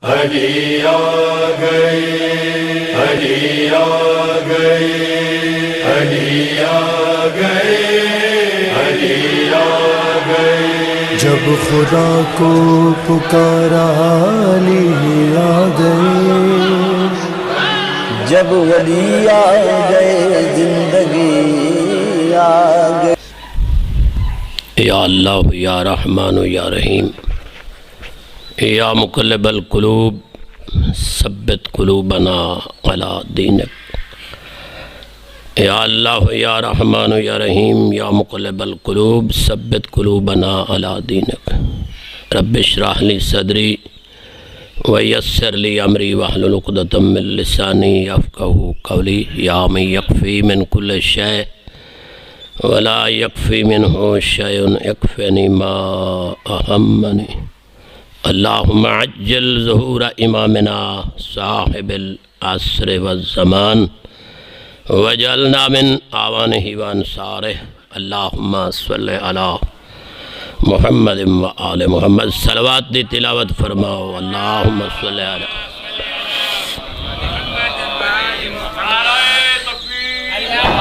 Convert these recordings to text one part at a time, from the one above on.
علی آ گئے، علی آ گئے، علی آ گئے، علی آ گئے۔ جب خدا کو پکارا علی آ گئے، جب ولی آ گئے زندگی آ گئے۔ یا اللہ یا رحمان یا رحیم یا مقلب القلوب ثبت قلوبنا علی دینک۔ یا اللہ یا رحمان یا رحیم یا مقلب القلوب ثبت قلوبنا علی دینک۔ رب اشرح لی صدری ویسر لی امری واحلل عقدۃ من لسانی یفقہوا قولی۔ یا من یکفی من کل شیء ولا یکفی منہ شیء یکفینی ما اہمنی۔ اللہم عجل ظہور امامنا صاحب العصر والزمان وجعلنا من آوانہ وانصارہ۔ اللہم صلی علی محمد و آل محمد۔ صلوات دی تلاوت فرماؤ۔ اللہم صلی علی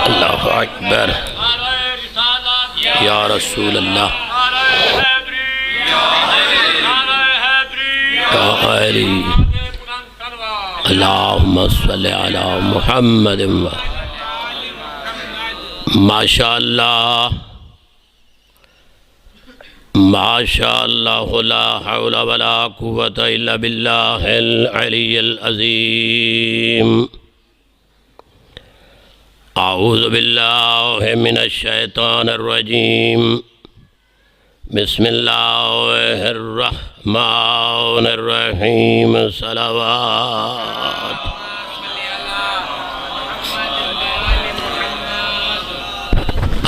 اللہ اکبر یا رسول اللہ یا علی۔ اللہم صلی علی محمد و ماشاءاللہ ماشاءاللہ لا حول ولا قوة الا باللہ العلی العظیم۔ اعوذ باللہ من الشیطان الرجیم۔ بسم اللہ الرحمن الرحیم۔ صلوات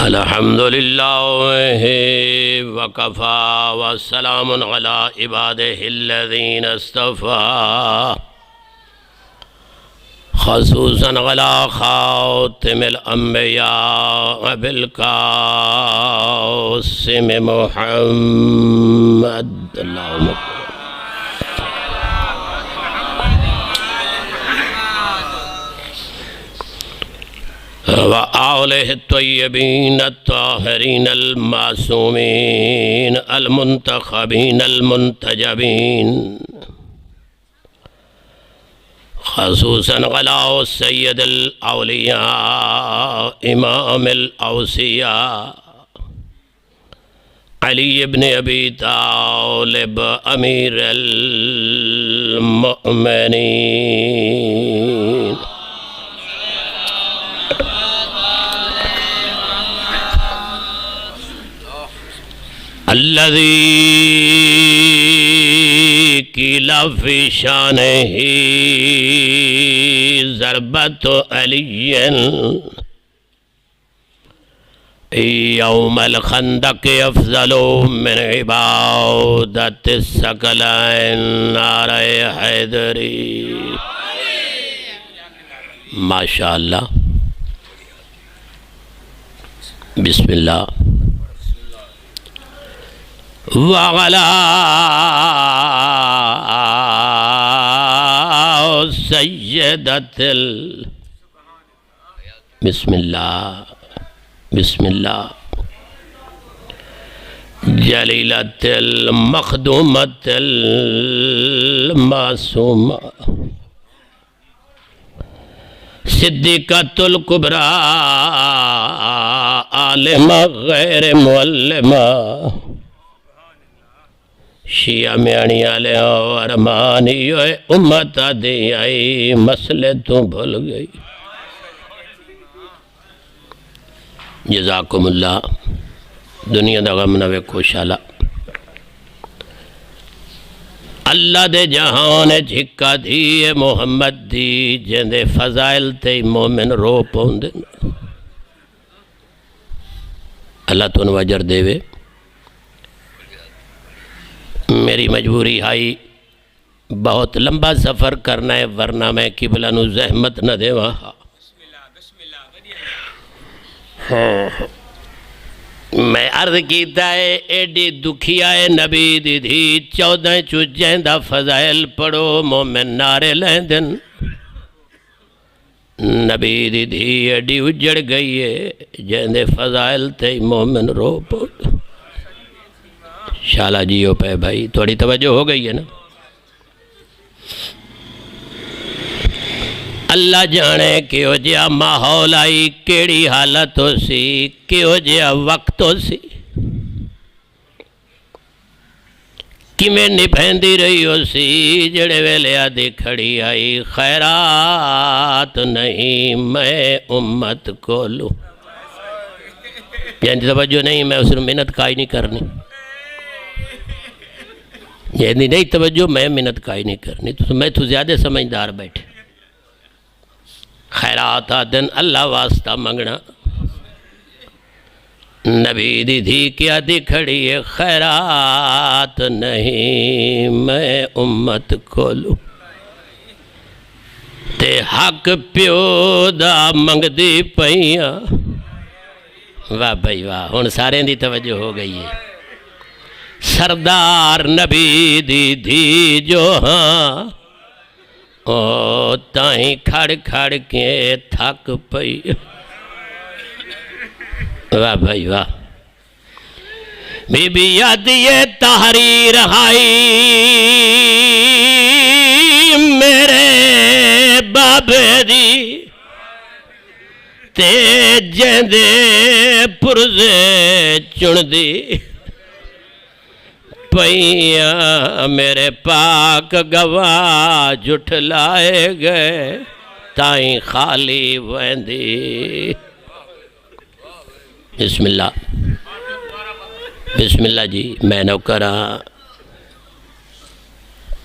الحمدللہ وکفا والسلام علی عبادہ الذین اصطفیٰ، خصوصاً علی خاتم الانبیاء بالقاسم محمد۔ اللہم وآلہ الطیبین الطاہرین المعصومین المنتخبین المنتجبین، خصوصاً علی سید الاولیاء امام الاوصیاء علی ابن ابی طالب امیر المؤمنین۔ الذی قیل فی شانہ ضربۃ علی یوم الخندق افضل من عبادت الثقلین نعرہ حیدری۔ ماشاءاللہ۔ بسم اللہ۔ وعلی سیدۃ بسم اللہ بسم اللہ جلیلۃ المخدومۃ المعصومہ صدیقۃ الکبریٰ عالمہ غیر معلمہ، شیعہ میانی آلے اور مانی امت دی آئی مسئلے تو بھول گئی۔ جزاکم اللہ۔ دنیا دا غم نوے خوشحالہ اللہ دے جہان جھکا دی محمد دی جندے فضائل تے مومن رو پوندے۔ اللہ تو نواجر دے وے۔ میری مجبوری آئی بہت لمبا سفر کرنا ہے، ورنہ میں قبلہ نو زحمت نہ دے وہاں۔ میں عرض کیتا ہے ایڈی دکھیا ہے نبی دی دھی 14 چوجیں دا فضائل پڑھو مومن نعرے لیندن نبی دی دھی ایڈی اجڑ گئی ہے جیندے فضائل تے مومن رو پڑ شالا جیو پہ بھائی تھوڑی توجہ ہو گئی ہے نا اللہ جانے کیوں جیا ماحول آئی کیڑی حالت ہو سی کیوں جیا وقت ہو سی کمیں نبھیندی رہی ہو سی جڑے ویلے آدھی کھڑی آئی خیرات نہیں میں امت کو لوں یعنی توجہ نہیں میں اس نے منت کائی نہیں کرنی یعنی نہیں توجہ میں منت کائی نہیں کرنی میں تو زیادہ سمجھدار بیٹھے خیرات آدن اللہ واسطہ منگنا نبی دی دھی کیا دی کھڑی ہے خیرات نہیں میں امت کھولوں تے حق پیو دا منگ دی پئیاں واہ بھائی واہ ہن سارے دی توجہ ہو گئی ہے سردار نبی دی دھی جو ہاں او تائیں کھڑ کھڑ کے تھک پئی واہ بھائی واہ بی بی یاد یہ تحریر آئی میرے بابے دی تے جیندے پرزے چن دی پئیاں میرے پاک گواہ جھٹلائے گئے تائیں خالی ویندی بسم اللہ جی میں نوکراں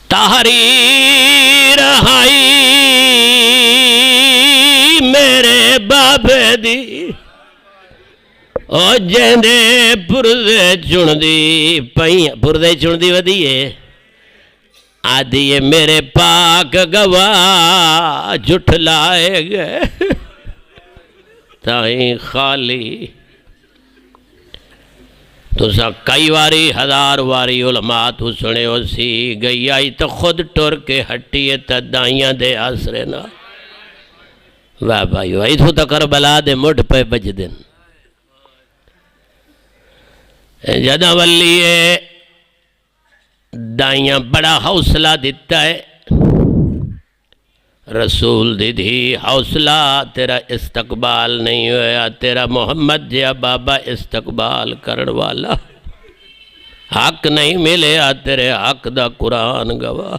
تحریر آئی میرے بابے دی او جیندے پردے چن دی پئیاں پردے چن دی ودیے آدھیے میرے پاک گواہ جھٹلائے گئے تائیں خالی تو سا کئی واری ہزار واری علماء تو سنے ہو سی گئی آئی تو خود ٹور کے ہٹیے تا دائیاں دے آسرے نا واہ بھائی واہ تو تا کربلا دے مڈ پہ بج دن جدہ ولیے دائیاں بڑا حوصلہ دیتا ہے رسول دی دھی حوصلہ تیرا استقبال نہیں ہویا تیرا محمد جیا بابا استقبال کرن والا حق نہیں ملے تیرے حق دا قرآن گواہ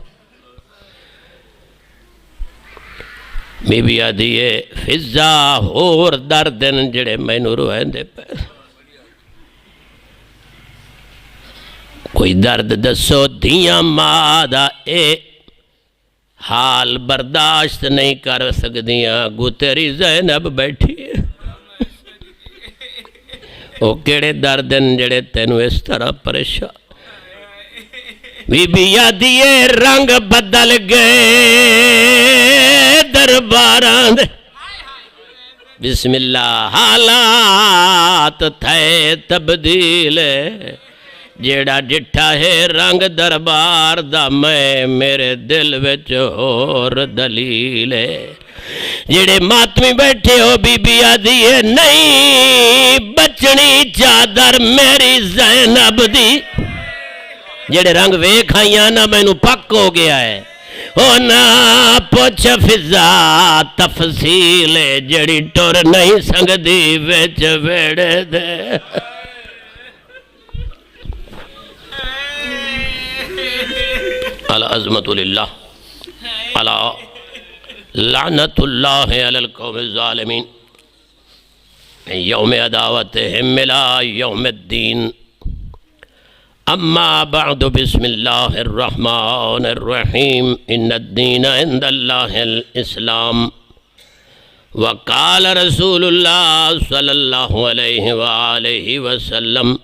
بی بی آدھیے فضا ہور دردن جڑے میں نورو ہیں دے پہ کوئی درد دسو دھیاں مادہ اے حال برداشت نہیں کر سکدیاں گو تیری زینب بیٹھی ہے او کیڑے دردن جڑے تینو اس طرح پریشان بی بی یادیے رنگ بدل گئے درباراں دے بسم اللہ حالات تھے تبدیل جیڑا ڈٹھا ہے رنگ دربار دا میں میرے دل وچ اور دلیل ہے جیڑے ماتمی بیٹھے ہو بی بی آدھیے نہیں بچنی چادر میری زینب دی جیڑے رنگ ویکھائیاں نا میں نو پک ہو گیا ہے او نا پوچھ فضا تفصیل جیڑی ٹور نہیں سنگ دی وچ ویڑے دے العظمت للہ لعنت اللہ علی القوم الظالمین یوم عداوتہم ملا یوم الدین اما بعد بسم اللہ الرحمن الرحیم ان الدین عند اللہ الاسلام وقال رسول اللہ صلی اللہ علیہ وآلہ وسلم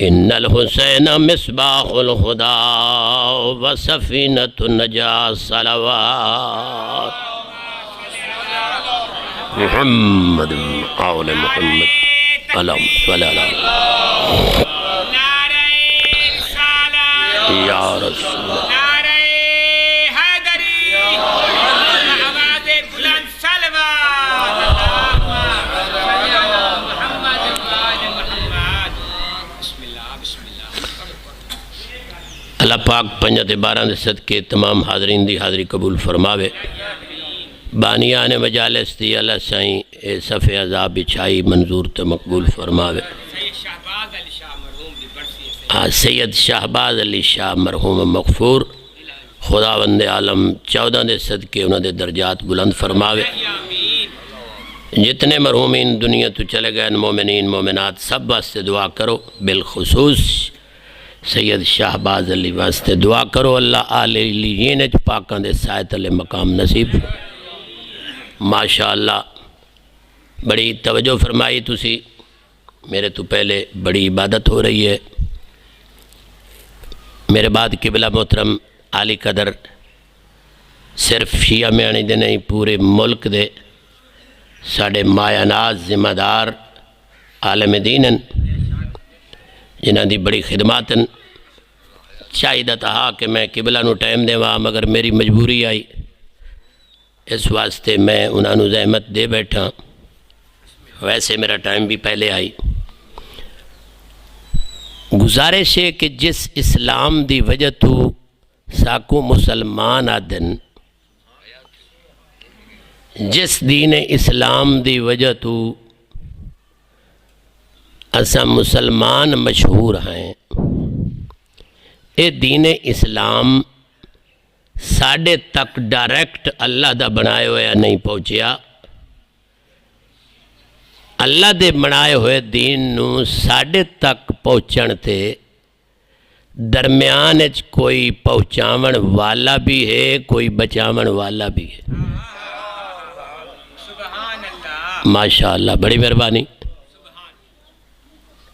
ان الحسین مصباح الہدی وسفینۃ النجاة صلوات محمد آل محمد اللہم صلی اللہ نعرہ رسالت یا رسول اللہ نعرہ حیدری آواز بلند صلوات محمد محمد بسم اللہ بسم اللہ اللہ پاک 5 تے 12 دے صدقے تمام حاضرین دی حاضری قبول فرماوے بانیان مجالس دی اللہ سائیں اے صفِ عذاب بچھائی منظور تے مقبول فرماوے سید شہباز علی شاہ مرحوم دی برسی ہے سید شہباز علی شاہ مرحوم مغفور خداوند عالم 14 دے صدقے انہوں دے درجات بلند فرماوے آمین جتنے مرحومین دنیا تو چلے گئے مومنین مومنات سب واسطے دعا کرو بالخصوص سید شہباز علی واسطے دعا کرو اللہ آل علیین پاکاں دے سائے تلے مقام نصیب ماشاءاللہ بڑی توجہ فرمائی تسی میرے تو پہلے بڑی عبادت ہو رہی ہے میرے بعد قبلہ محترم عالی قدر صرف شیعہ میانی دے نہیں پورے ملک دے ساڑے مایا ناز ذمہ دار عالم دینن جنہاں دی بڑی خدماتن چاہیدہ تہا کہ میں قبلہ نو ٹائم دے وہاں مگر میری مجبوری آئی اس واسطے میں انہاں نو زحمت دے بیٹھا ویسے میرا ٹائم بھی پہلے آئی گزارش ہے کہ جس اسلام دی وجہ تو ساکو مسلمان آدن جس دین اسلام دی وجہ تو اسا مسلمان مشہور ہیں اے دین اسلام ساڑھے تک ڈائریکٹ اللہ دا بنائے ہوئے نہیں پہنچیا اللہ دے بنائے ہوئے دین نو ساڑھے تک پہنچن تے درمیان کوئی پہنچاون والا بھی ہے کوئی بچاون والا بھی ہے سبحان اللہ ماشاءاللہ بڑی مہربانی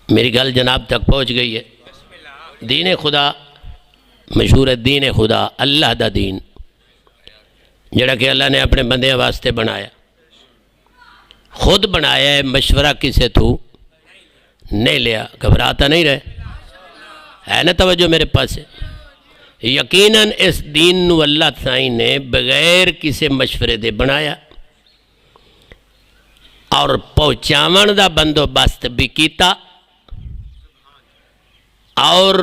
میری گل جناب تک پہنچ گئی ہے دین خدا مشہور ہے دین خدا اللہ دا دین جڑا کہ اللہ نے اپنے بندیاں واسطے بنایا خود بنایا ہے مشورہ کسے تو نہیں لیا گھبراتا نہیں رہے ہے نا توجہ میرے پاس ہے یقیناً اس دین نو اللہ تعالی نے بغیر کسے مشورے دے بنایا اور پہنچاون دا بندوبست بھی کیتا اور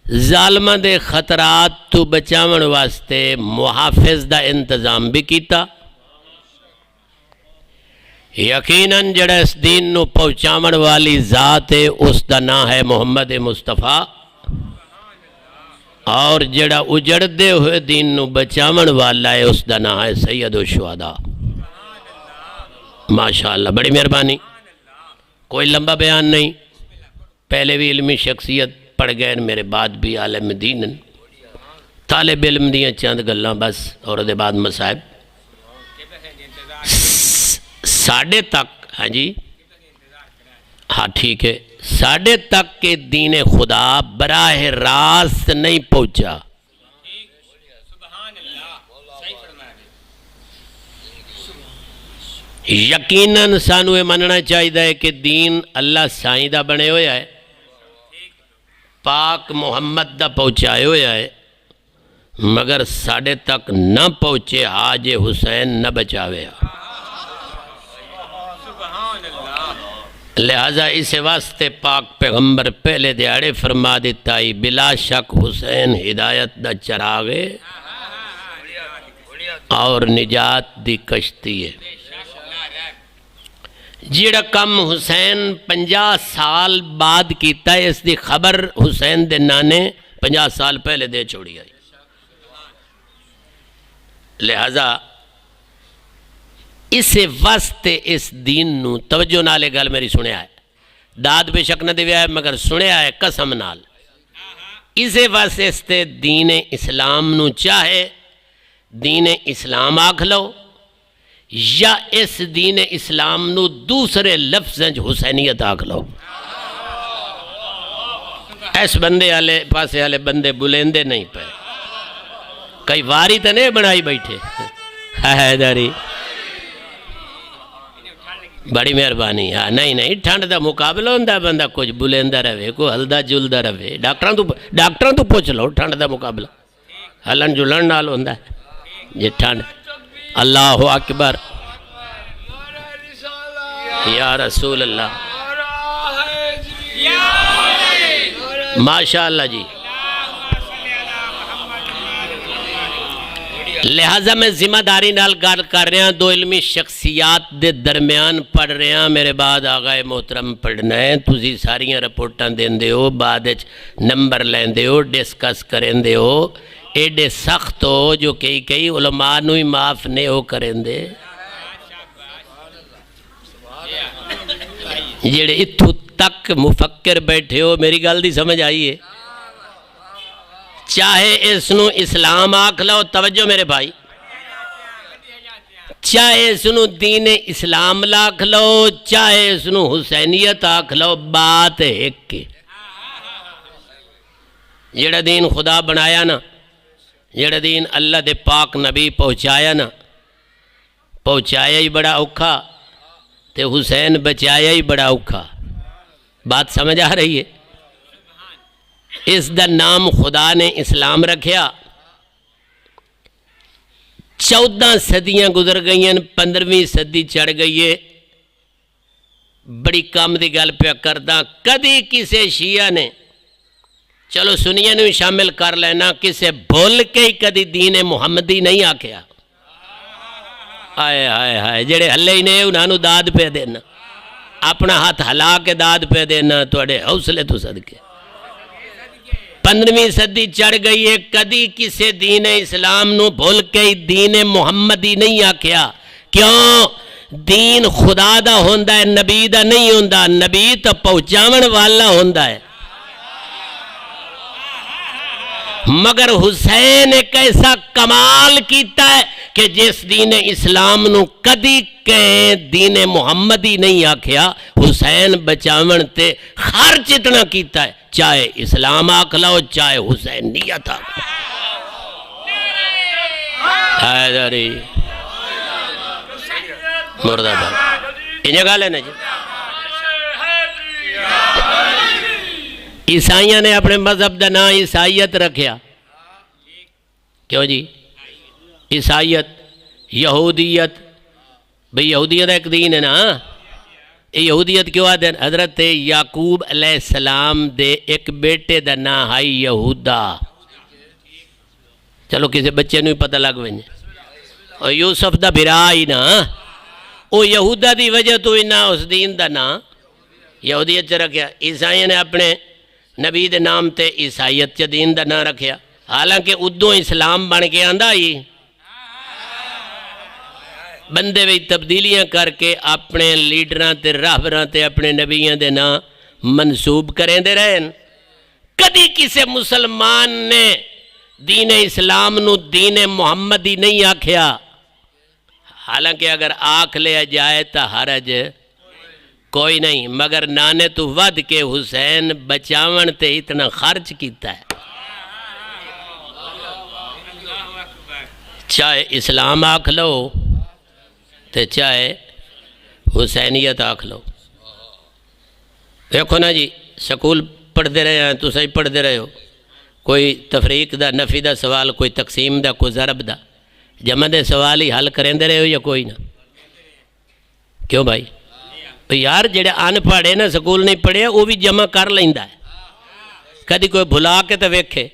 ظالمہ دے خطرات تو بچاون واسطے محافظ دا انتظام بھی کیتا یقیناً جڑا اس دین نو پہنچاون والی ذات ہے اس دا نام ہے محمد مصطفیٰ اور جڑا اجڑ دے ہوئے دین نو بچاون والا ہے اس دا نام ہے سید الشہداء ماشاءاللہ بڑی مہربانی کوئی لمبا بیان نہیں پہلے بھی علمی شخصیت پڑھ گئے میرے بعد بھی عالم دین طالب علم دیاں چند گلاں بس اور دے بعد مصائب ساڑھے تک ہاں جی ہاں ٹھیک ہے ساڑھے تک کہ دین خدا براہ راست نہیں پہنچا سبحان اللہ صحیح فرمایا یقیناً سانو یہ مننا چاہیے کہ دین اللہ سائیں دا بنے ہویا ہے پاک محمد دا پہنچائے ہویا ہے مگر ساڑھے تک نہ پہنچے حاج حسین نہ بچاوے سبحان اللہ لہذا اس واسطے پاک پیغمبر پہلے دیاڑے فرما دیتا ہی بلا شک حسین ہدایت دا چراغے اور نجات دی کشتی ہے جیڑا کم حسین 50 سال بعد کیتا ہے اس دی خبر حسین دے نانے 50 سال پہلے دے چھوڑی آئی لہذا اس واسطے اس دین نو توجہ نالے گل میری سنیا ہے داد بے شک نہ دیویا ہے مگر سنیا ہے قسم نال اس واسطے اس تے دین اسلام نو چاہے دین اسلام آکھ لو یا اس دین اسلام نو دوسرے لفظیں حسینیت آکھ لو اس بندے آلے پاسے آلے بندے بلیندے نہیں پہ کئی واری تو نہیں بنائی بیٹھے حیدری بڑی مہربانی. ہاں نہیں نہیں ٹھنڈ دا مقابلہ ہوندا بندہ کچھ بلیندا رہے کوئی ہلدا جلدا رہے. ڈاکٹراں تو پوچھ لو ٹھنڈ دا مقابلہ ہلن جلن نال ہوندا ہے جی ٹھنڈ. اللہ اکبر یا رسول اللہ ماشاء اللہ جی. لہذا میں ذمہ داری نال گل کر رہا دو علمی شخصیات دے درمیان پڑھ رہا. میرے بعد آغائے محترم پڑھنا ہے. تسی ساریاں رپورٹاں دیندے ہو بعد نمبر لیندے ہو ڈسکس کریندے ہو. ایڈے سخت ہو جو کئی علماء نو ہی معاف نہیں ہو کریندے. جڑے اتھو تک مفکر بیٹھے ہو میری گل دی سمجھ آئیے. چاہے اس نو اسلام آکھ لو توجہ میرے بھائی چاہے اس نو دین اسلام لاکھ لو چاہے اس نو حسینیت آکھ لو بات ایک کے. جڑا دین خدا بنایا نا جڑا دین اللہ دے پاک نبی پہنچایا نا پہنچایا ہی بڑا اوکھا تے حسین بچایا ہی بڑا اوکھا. بات سمجھ آ رہی ہے. اس دا نام خدا نے اسلام رکھیا. 14 صدیاں گزر گئیں 15ویں صدی چڑھ گئی ہے. بڑی کام دی گل پہ کردہ کدی کسے شیعہ نے چلو سنیے نے شامل کر لینا کسے بھول کے ہی کدی دین محمدی نہیں آکھیا. آئے آئے آئے جڑے ہلے ہی نہیں انہوں داد پہ دینا اپنا ہاتھ ہلا کے داد پہ دینا توڑے حوصلے تو صدقے. 15ویں صدی چڑھ گئی ہے کدی کسے دین اسلام نو بھول کے ہی دین محمدی نہیں آکھیا. کیوں دین خدا دا ہوندا ہے نبی دا نہیں ہوندا. نبی تو پہنچاون والا ہوندا ہے. مگر حسین ایک ایسا کمال کیتا ہے کہ جس دین اسلام نو کدی کہیں دین محمدی نہیں آکھیا. حسین بچاون تے خرچ اتنا کیتا ہے چاہے اسلام آکھ لو چاہے حسینیت آکھ لو. حیدری مردہ بات انہیں گا لینا جی. عیسائیاں نے اپنے مذہب دا نام عیسائیت رکھیا. کیوں جی عیسائیت یہودیت بھئی یہودیت ایک دین ہے نا. یہودیت کیوں آدھیں حضرت یعقوب علیہ السلام دے ایک بیٹے دا نام ہے یہودا. چلو کسی بچے نو ہی پتہ لگ وینے اور یوسف دا بھرائی نا او یہودا دی وجہ تو انہا اس دین دا نام یہودیت چا رکھیا. عیسائیوں نے اپنے نبی دے نام تے عیسائیت چا دین دا نام رکھیا. حالانکہ ادوں اسلام بن کے آندہ ہی بندے بھی تبدیلیاں کر کے اپنے لیڈراں تے راہبراں تے اپنے نبیاں دے نام منسوب کریں دے رہے. کدی کسے مسلمان نے دین اسلام نو دین محمدی نہیں آکھیا. حالانکہ اگر آکھ لیا جائے تا حرج کوئی نہیں مگر نانے تو ود کے حسین بچاون تے اتنا خرچ کیتا ہے. چاہے اسلام آکھ لو تے چاہے حسینیت آکھ لو. دیکھو نا جی سکول پڑھ دے رہے ہیں تو صحیح پڑھ دے رہے ہو کوئی تفریق دا نفی دا سوال کوئی تقسیم دا کوئی ضرب دا جمع دے سوال ہی حل کریں دے رہے ہو یا کوئی نہ. کیوں بھائی یار جڑے ان پڑھے نا سکول نہیں پڑھے وہ بھی جمع کر لیندہ ہے. کدی کوئی بھلا کے تو ویکھے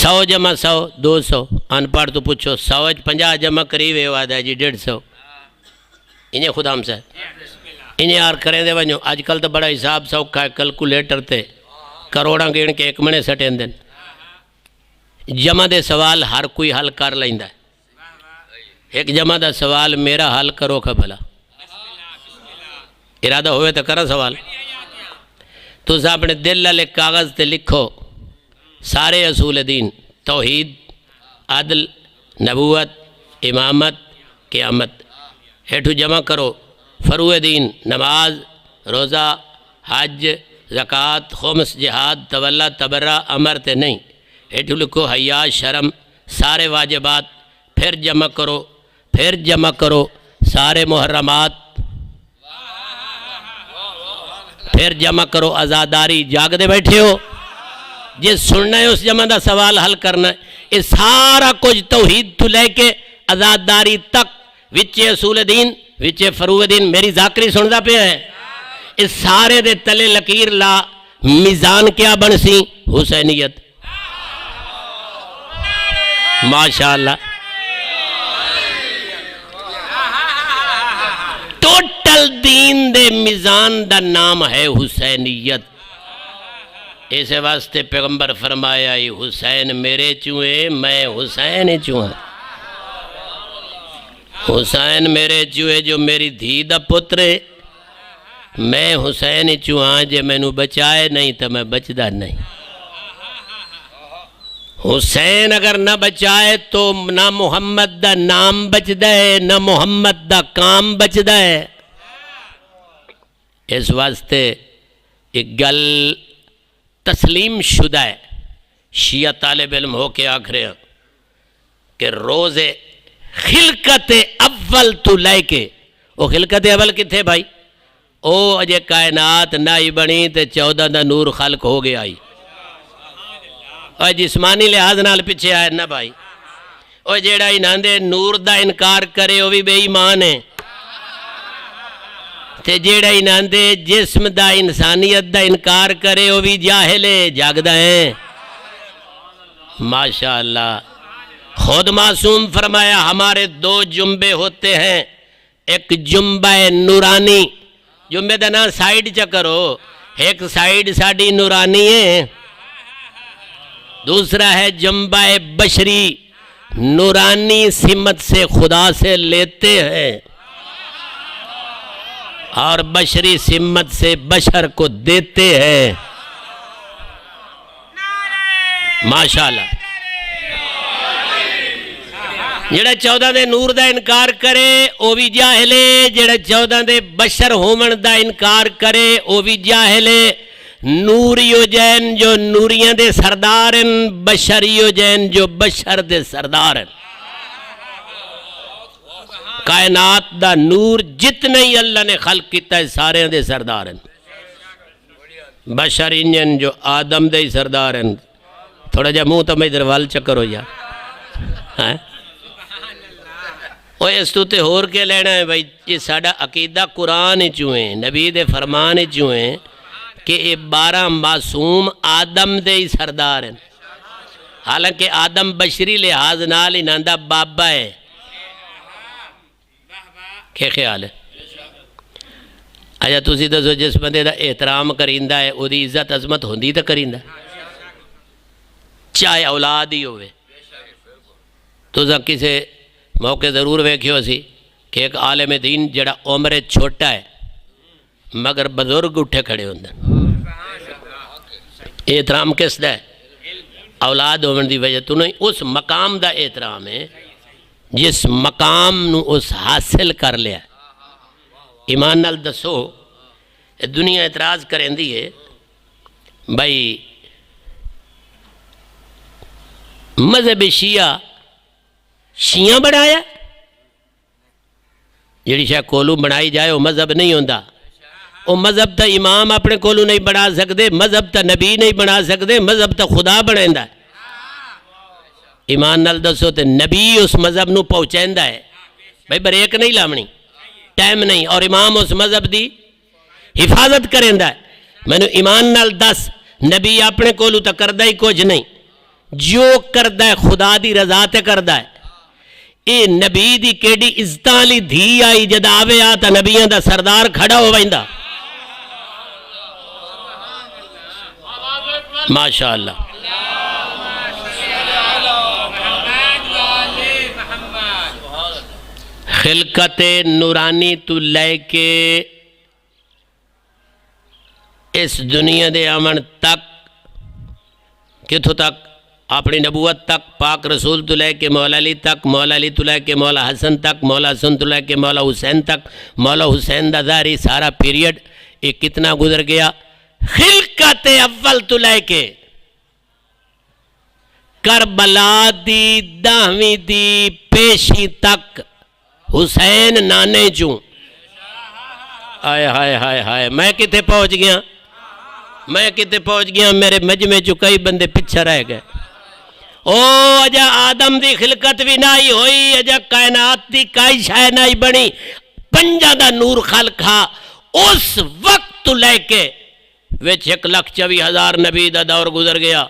100 جمع 100 200 ان پڑھ تو پوچھو 100 50 جمع قریب ہے جی 150 انہیں خدا ہم سے انہیں یار کریں دے ونجو. آج کل تو بڑا حساب سوکھا ہے کلکولیٹر تے کروڑاں گن کے ایک منے سٹیں دن. جمع دے سوال ہر کوئی حل کر لیندہ ہے. ایک جمع دا سوال میرا حل کرو کھا بھلا ارادہ ہوئے تو کرا سوال. تو اس اپنے دل لے کاغذ تے لکھو سارے اصول دین توحید عدل نبوت امامت قیامت ہیٹھو جمع کرو. فروع دین نماز روزہ حج زکوٰۃ خمس جہاد تولا تبرہ امر تے نہیں. ہیٹھو لکھو حیا شرم سارے واجبات. پھر جمع کرو پھر جمع کرو سارے محرمات، پھر جمع کرو عزاداری، جاگ دے بیٹھے ہو جس سننا ہے اس جمع دا سوال حل کرنا ہے۔ اس سارا کچھ توحید تو لے کے عزاداری تک، وچے اصول دین، وچے فروع دین، میری ذاکری سندا پہ ہے، اس سارے دے تلے لکیر لا، میزان کیا بنسی؟ حسینیت۔ ماشاءاللہ ٹوٹل دین دے میزان دا نام ہے حسینیت۔ اس واسطے پیغمبر فرمایا حسین میرے چوئے میں حسین چوئے، حسین میرے چوئے جو میری دھی دا پترے، میں حسین چوہاں جے میں نو بچائے نہیں تو میں بچدا نہیں۔ حسین اگر نہ بچائے تو نہ محمد دا نام بچدا ہے، نہ محمد دا کام بچدا ہے۔ اس واسطے ایک گل تسلیم شدہ ہے، شیعہ طالب علم ہو کے آکھ رہے ہیں کہ روز خلقت اول تو لے کے، وہ خلقت اول کتھے بھائی؟ او اجے کائنات نائی بنی تے 14 دا نور خلق ہو گیا آئی، اور جسمانی لحاظ نال پیچھے آئے نا بھائی، اور جیڑا انہاں دے نور دا انکار کرے وہ بھی بے ایمان ہے، تے جیڑا انہاں دے جسم دا انسانیت دا انکار کرے وہ بھی جاہل ہے، جاگدہ ہیں۔ ماشاءاللہ خود معصوم فرمایا ہمارے 2 جنبے ہوتے ہیں، ایک جنبہ نورانی، جنبے دا نا سائیڈ چکرو، ایک سائیڈ ساڑی نورانی ہے، دوسرا ہے جنبہ بشری، نورانی سمت سے خدا سے لیتے ہیں اور بشری سمت سے بشر کو دیتے ہیں۔ ماشاءاللہ جڑا 14 دے نور دا انکار کرے وہ بھی جاہل ہے، جڑا 14 دے بشر ہومن دا انکار کرے وہ بھی جاہل ہے۔ نوریو جین جو نوریاں دے سردار ہیں، بشریو جین جو بشر دے سردار ہیں۔ کائنات دا نور جتنے ہی اللہ نے خلق کیتا ہے سارے دے سردار ہیں، بشر انجن جو آدم دے سردار ہیں۔ تھوڑا جا منہ تو میں ادھر وال چکر ہو جا، وہ اس تو تے ہور کے لینا ہے بھائی، یہ ساڑا عقیدہ قرآن چوئیں، نبی دے فرمان چوئیں کہ یہ 12 معصوم آدم دے سردار ہیں، حالانکہ آدم بشری لحاظ نال انہاں دا بابا ہے۔ کیا خیال ہے؟ اچھا تسی دسو جس بندے دا احترام کریندہ ہے او دی عزت عظمت ہوندی تا کریندہ، چاہے اولاد ہی ہوئے۔ تو کسے موقع ضرور ویکھیو سی کہ ایک عالم دین جڑا عمر چھوٹا ہے مگر بزرگ اٹھے کھڑے ہوندے، احترام کس دا ہے؟ اولاد ہونے دی وجہ تو نہیں، اس مقام دا احترام ہے جس مقام نو اس حاصل کر لیا۔ ایمان نال دسو دنیا اعتراض کریں دی ہے بھائی مذہب شیعہ بنایا، جیڑی شاہ کولو بنائی جائے وہ مذہب نہیں ہوندہ، وہ مذہب تا امام اپنے کولو نہیں بنا سکتے، مذہب تا نبی نہیں بنا سکتے، مذہب تا خدا بنائندہ ہے۔ ایمان نال دسو تے نبی اس مذہب نو پہنچائندہ ہے، بھائی بریک نہیں لامنی، ٹائم نہیں، اور امام اس مذہب دی حفاظت کرندہ ہے۔ میں نے ایمان نال دس نبی اپنے کولو تا کردہ ہی کچھ نہیں، جو کردہ ہے خدا دی رضا تے کردہ ہے۔ اے نبی دی کیڑی عزتاں لی دھی آئی جد آوے آتا نبیاں دا سردار کھڑا ہو وائندہ، ماشاءاللہ۔ خلقت نورانی تو لے کے اس دنیا دے امن تک، کتھوں تک؟ اپنی نبوت تک، پاک رسول تو لے کے مولا علی تک، مولا علی تو لے کے مولا حسن تک، مولا حسن تو لے کے مولا حسین تک، مولا حسین دا ظاہری سارا پیریڈ یہ کتنا گزر گیا؟ خلقت اول تو لے کے کربلا دی 10ویں دی پیشی تک حسین نانے چوں آئے ہائے ہائے ہائے میں کتے پہنچ گیا میرے مجمع چوں کئی بندے پچھا رہ گئے او اجا آدم دی خلقت بھی نائی ہوئی اجا کائنات دی کائی شاہ نائی بنی پنجا دا نور خلقہ اس وقت تو لے کے وچ 1,24,000 نبی دا دور گزر گیا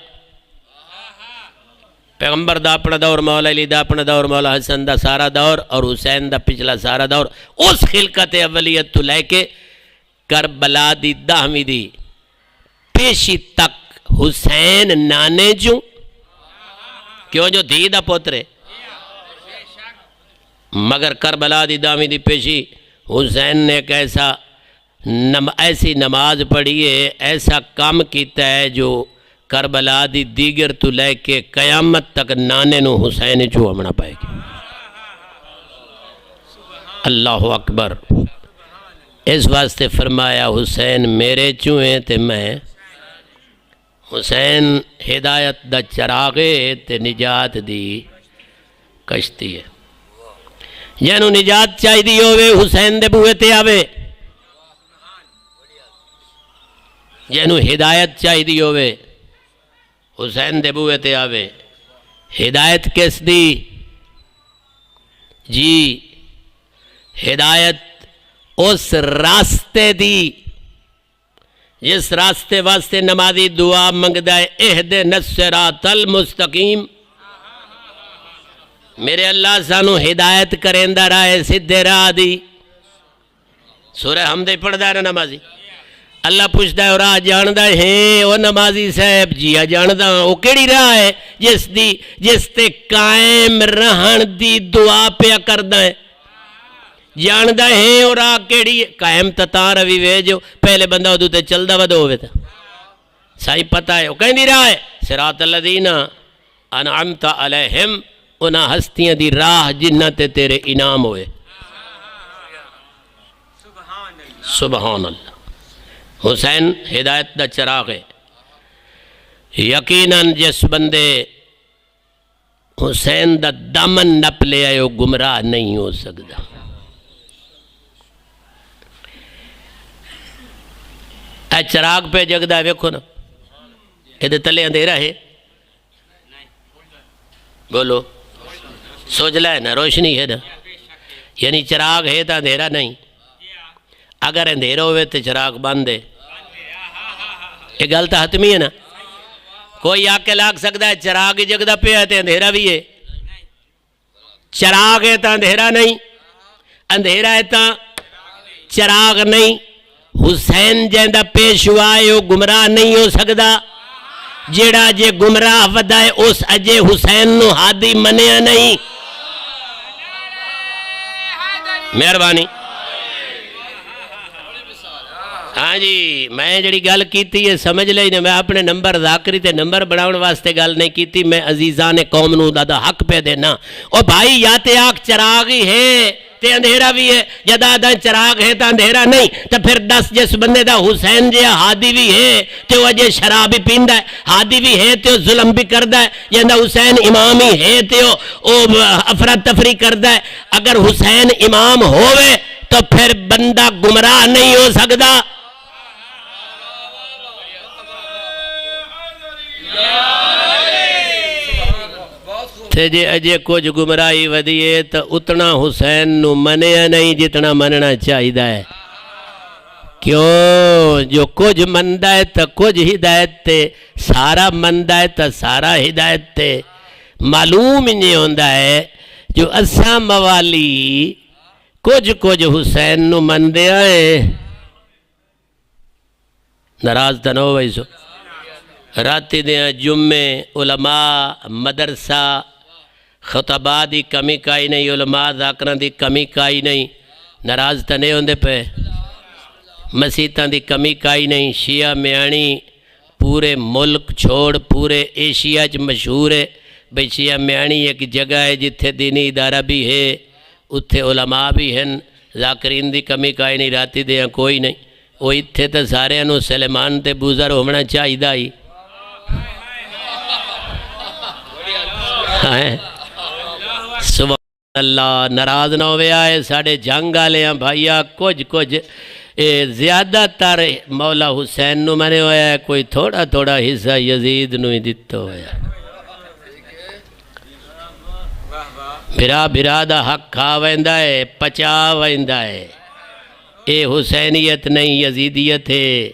پیغمبر دا اپنا دور مولا علی دا اپنا دور مولا حسن دا سارا دور اور حسین دا پچھلا سارا دور اس خلقت اولیت تو لے کے کربلا دی 10ویں دی پیشی تک حسین نانے جوں کیوں جو دھی دا پوترے مگر کربلا دی 10ویں دی پیشی حسین نے ایک ایسی نماز پڑھی ہے ایسا کام کیتا ہے جو کربلا دی دیگر تو لے کے قیامت تک نانے نو حسین جو امنا پائے گی اللہ اکبر اس واسطے فرمایا حسین میرے چوئیں تے میں حسین ہدایت دا چراغے تے نجات دی کشتی ہے جنہوں نجات چاہی دی ہوئے حسین دے بوئے تے آوے جنہوں ہدایت چاہی دی ہوئے حسین دے بوئے تے آوے ہدایت کس دی جی ہدایت اس راستے دی جس راستے واسطے نمازی دعا منگدہ اہدنا الصراط المستقیم میرے اللہ سانو ہدایت کریں دا رائے سدھے راہ دی سورہ حمدے پڑھ دا ہے نا نمازی اللہ پوچھتا ہے اور راہ جاندہ ہیں وہ نمازی صاحب جیا جاندہ وہ کیڑی راہ ہے جس تے قائم رہن دی دعا پیا کردہ ہے جاندہ ہیں اور راہ کیڑی قائم تتا روی وے جو پہلے بندہ ادھو تے چل دا ودو ہوئے تھا سائی پتہ ہے وہ کہیں دی راہ ہے صراط الذین انعمت علیہم انہا ہستیاں دی راہ جنہ تے تیرے انعام ہوئے سبحان اللہ حسین ہدایت دا چراغ ہے یقیناً جس بندے حسین دا دامن نپ لے آئے وہ گمراہ نہیں ہو سکتا اے چراغ پہ جگدہ ہے ویکھو نا یہ تلے اندھیرا ہے بولو سوجلا ہے نا روشنی ہے نا یعنی چراغ ہے تو اندھیرا نہیں اگر اندھیرا ہوئے تو چراغ بند ہے یہ گل تو حتمی ہے نا کوئی آ کے لاگ سکتا ہے چراغ ہی جگدہ پہ ہے تو اندھیرا بھی ہے چراغ ہے تو اندھیرا نہیں اندھیرا ہے تو چراغ نہیں حسین جیندہ پیش ہوا ہے وہ گمراہ نہیں ہو سکتا جیڑا جے گمراہ ودائے اس اجے حسین نو ہادی منیا نہیں مہربانی ہاں جی میں جڑی گل کیتی ہے سمجھ لئی نے میں اپنے نمبر ذاکری تے نمبر بڑھاؤن واسطے گل نہیں کیتی میں عزیزان قوم نو دا حق پہ دینا او بھائی یا تے آنکھ چراغ ہی ہے تے اندھیرا بھی ہے یا دا چراغ ہے تا اندھیرا نہیں تو پھر دس جس بندے دا حسین جے ہادی بھی ہے تے وہ اجے شراب بھی پیندہ ہے ہادی بھی ہے تے وہ ظلم بھی کردہ ہے یا دا حسین امام ہی ہے تے وہ افراد تفریح کردہ ہے اگر حسین امام ہوئے تو پھر بندہ گمراہ نہیں ہو سکتا تے جے اجے کچھ گمراہی ودیے تو اتنا حسین نو منیا نہیں جتنا مننا چاہیدہ ہے کیوں جو کچھ مندہ ہے تو کچھ ہدایت تے سارا مندہ ہے تو سارا ہدایت تے معلوم نہیں ہوندہ ہے جو اساں موالی کچھ حسین نو مندے آئے ناراض تنو ویسو راتی دیا جمعے علماء مدرسہ خطبہ دی کمی کائی نہیں علماء ذاکران دی کمی کائی نہیں ناراض تنے ہوندے پہ مسیحتاں دی کمی کائی نہیں شیعہ میانی پورے ملک چھوڑ پورے ایشیا چ مشہور ہے بھئی شیعہ میانی ایک جگہ ہے جتھے دینی ادارہ بھی ہے اتھے علماء بھی ہیں ذاکرین دی کمی کائی نہیں راتی دیا کوئی نہیں وہ اتھے تا سارے انہوں سلیمان تے بوزر ہونا چاہی دائی سبحان اللہ ناراض نہ ہوئے آئے ساڑھے جنگ آلے ہیں بھائیا کچھ زیادہ تر مولا حسین نو منے ہویا ہے کوئی تھوڑا تھوڑا حصہ یزید نو ہی دیتا ہویا بھرا دا حق کھا ویندہ ہے پچا ویندہ ہے اے حسینیت نہیں یزیدیت ہے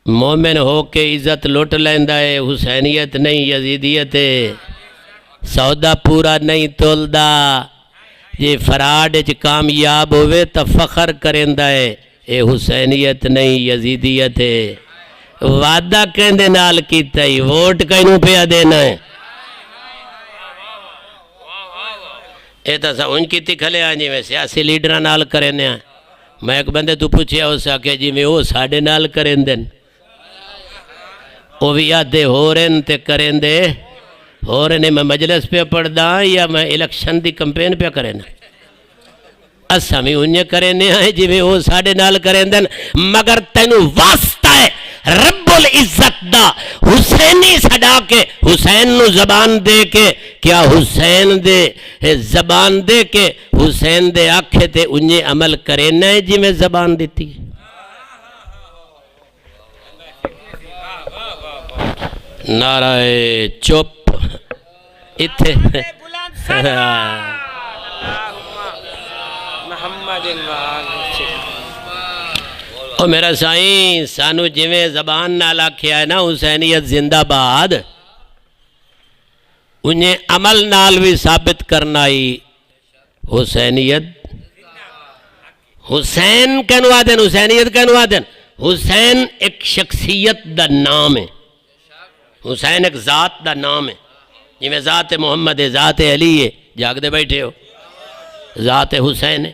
مومن ہو کے عزت لوٹ لیندہ ہے حسینیت نہیں یزیدیت ہے سودا پورا نہیں تولدا یہ فراڈ کامیاب ہوئے تو فخر کرندہ ہے اے حسینیت نہیں یزیدیت ہے وعدہ کہندے نال کیتا ہی ووٹ کہیں پہ دینا ہے اے تا سا ان کی تکھلے آنجی میں سیاسی لیڈرہ نال کرنے ہیں میں ایک بندے تو پوچھے ہو سکے جی میں وہ ساڑھے نال کرندن وہ بھی آدھے ہو رہن تے کرندے ہو رہے میں مجلس پہ پڑھ دا یا میں الیکشن دی کمپین پہ کریں اسا میں انہیں کرنے ہیں جی میں وہ ساڑھے نال کریں دن مگر تینو واسطہ ہے رب العزت دا حسینی سڑا کے حسین نو زبان دے کے کیا حسین دے زبان دے کے حسین دے آکھے تے انہیں عمل کرنے ہیں جی میں زبان دیتی ہے نعرہ چپ اتھے او میرا سائیں سانو جویں زبان نالا کیا ہے نا حسینیت زندہ باد انہیں عمل نال بھی ثابت کرنا ہی حسینیت حسین کہنوا دیں حسینیت کہنوا دیں حسین ایک شخصیت دا نام ہے حسین ایک ذات دا نام ہے جی میں ذات محمد ہے ذات علی ہے جاگ دے بیٹھے ہو ذات حسین ہے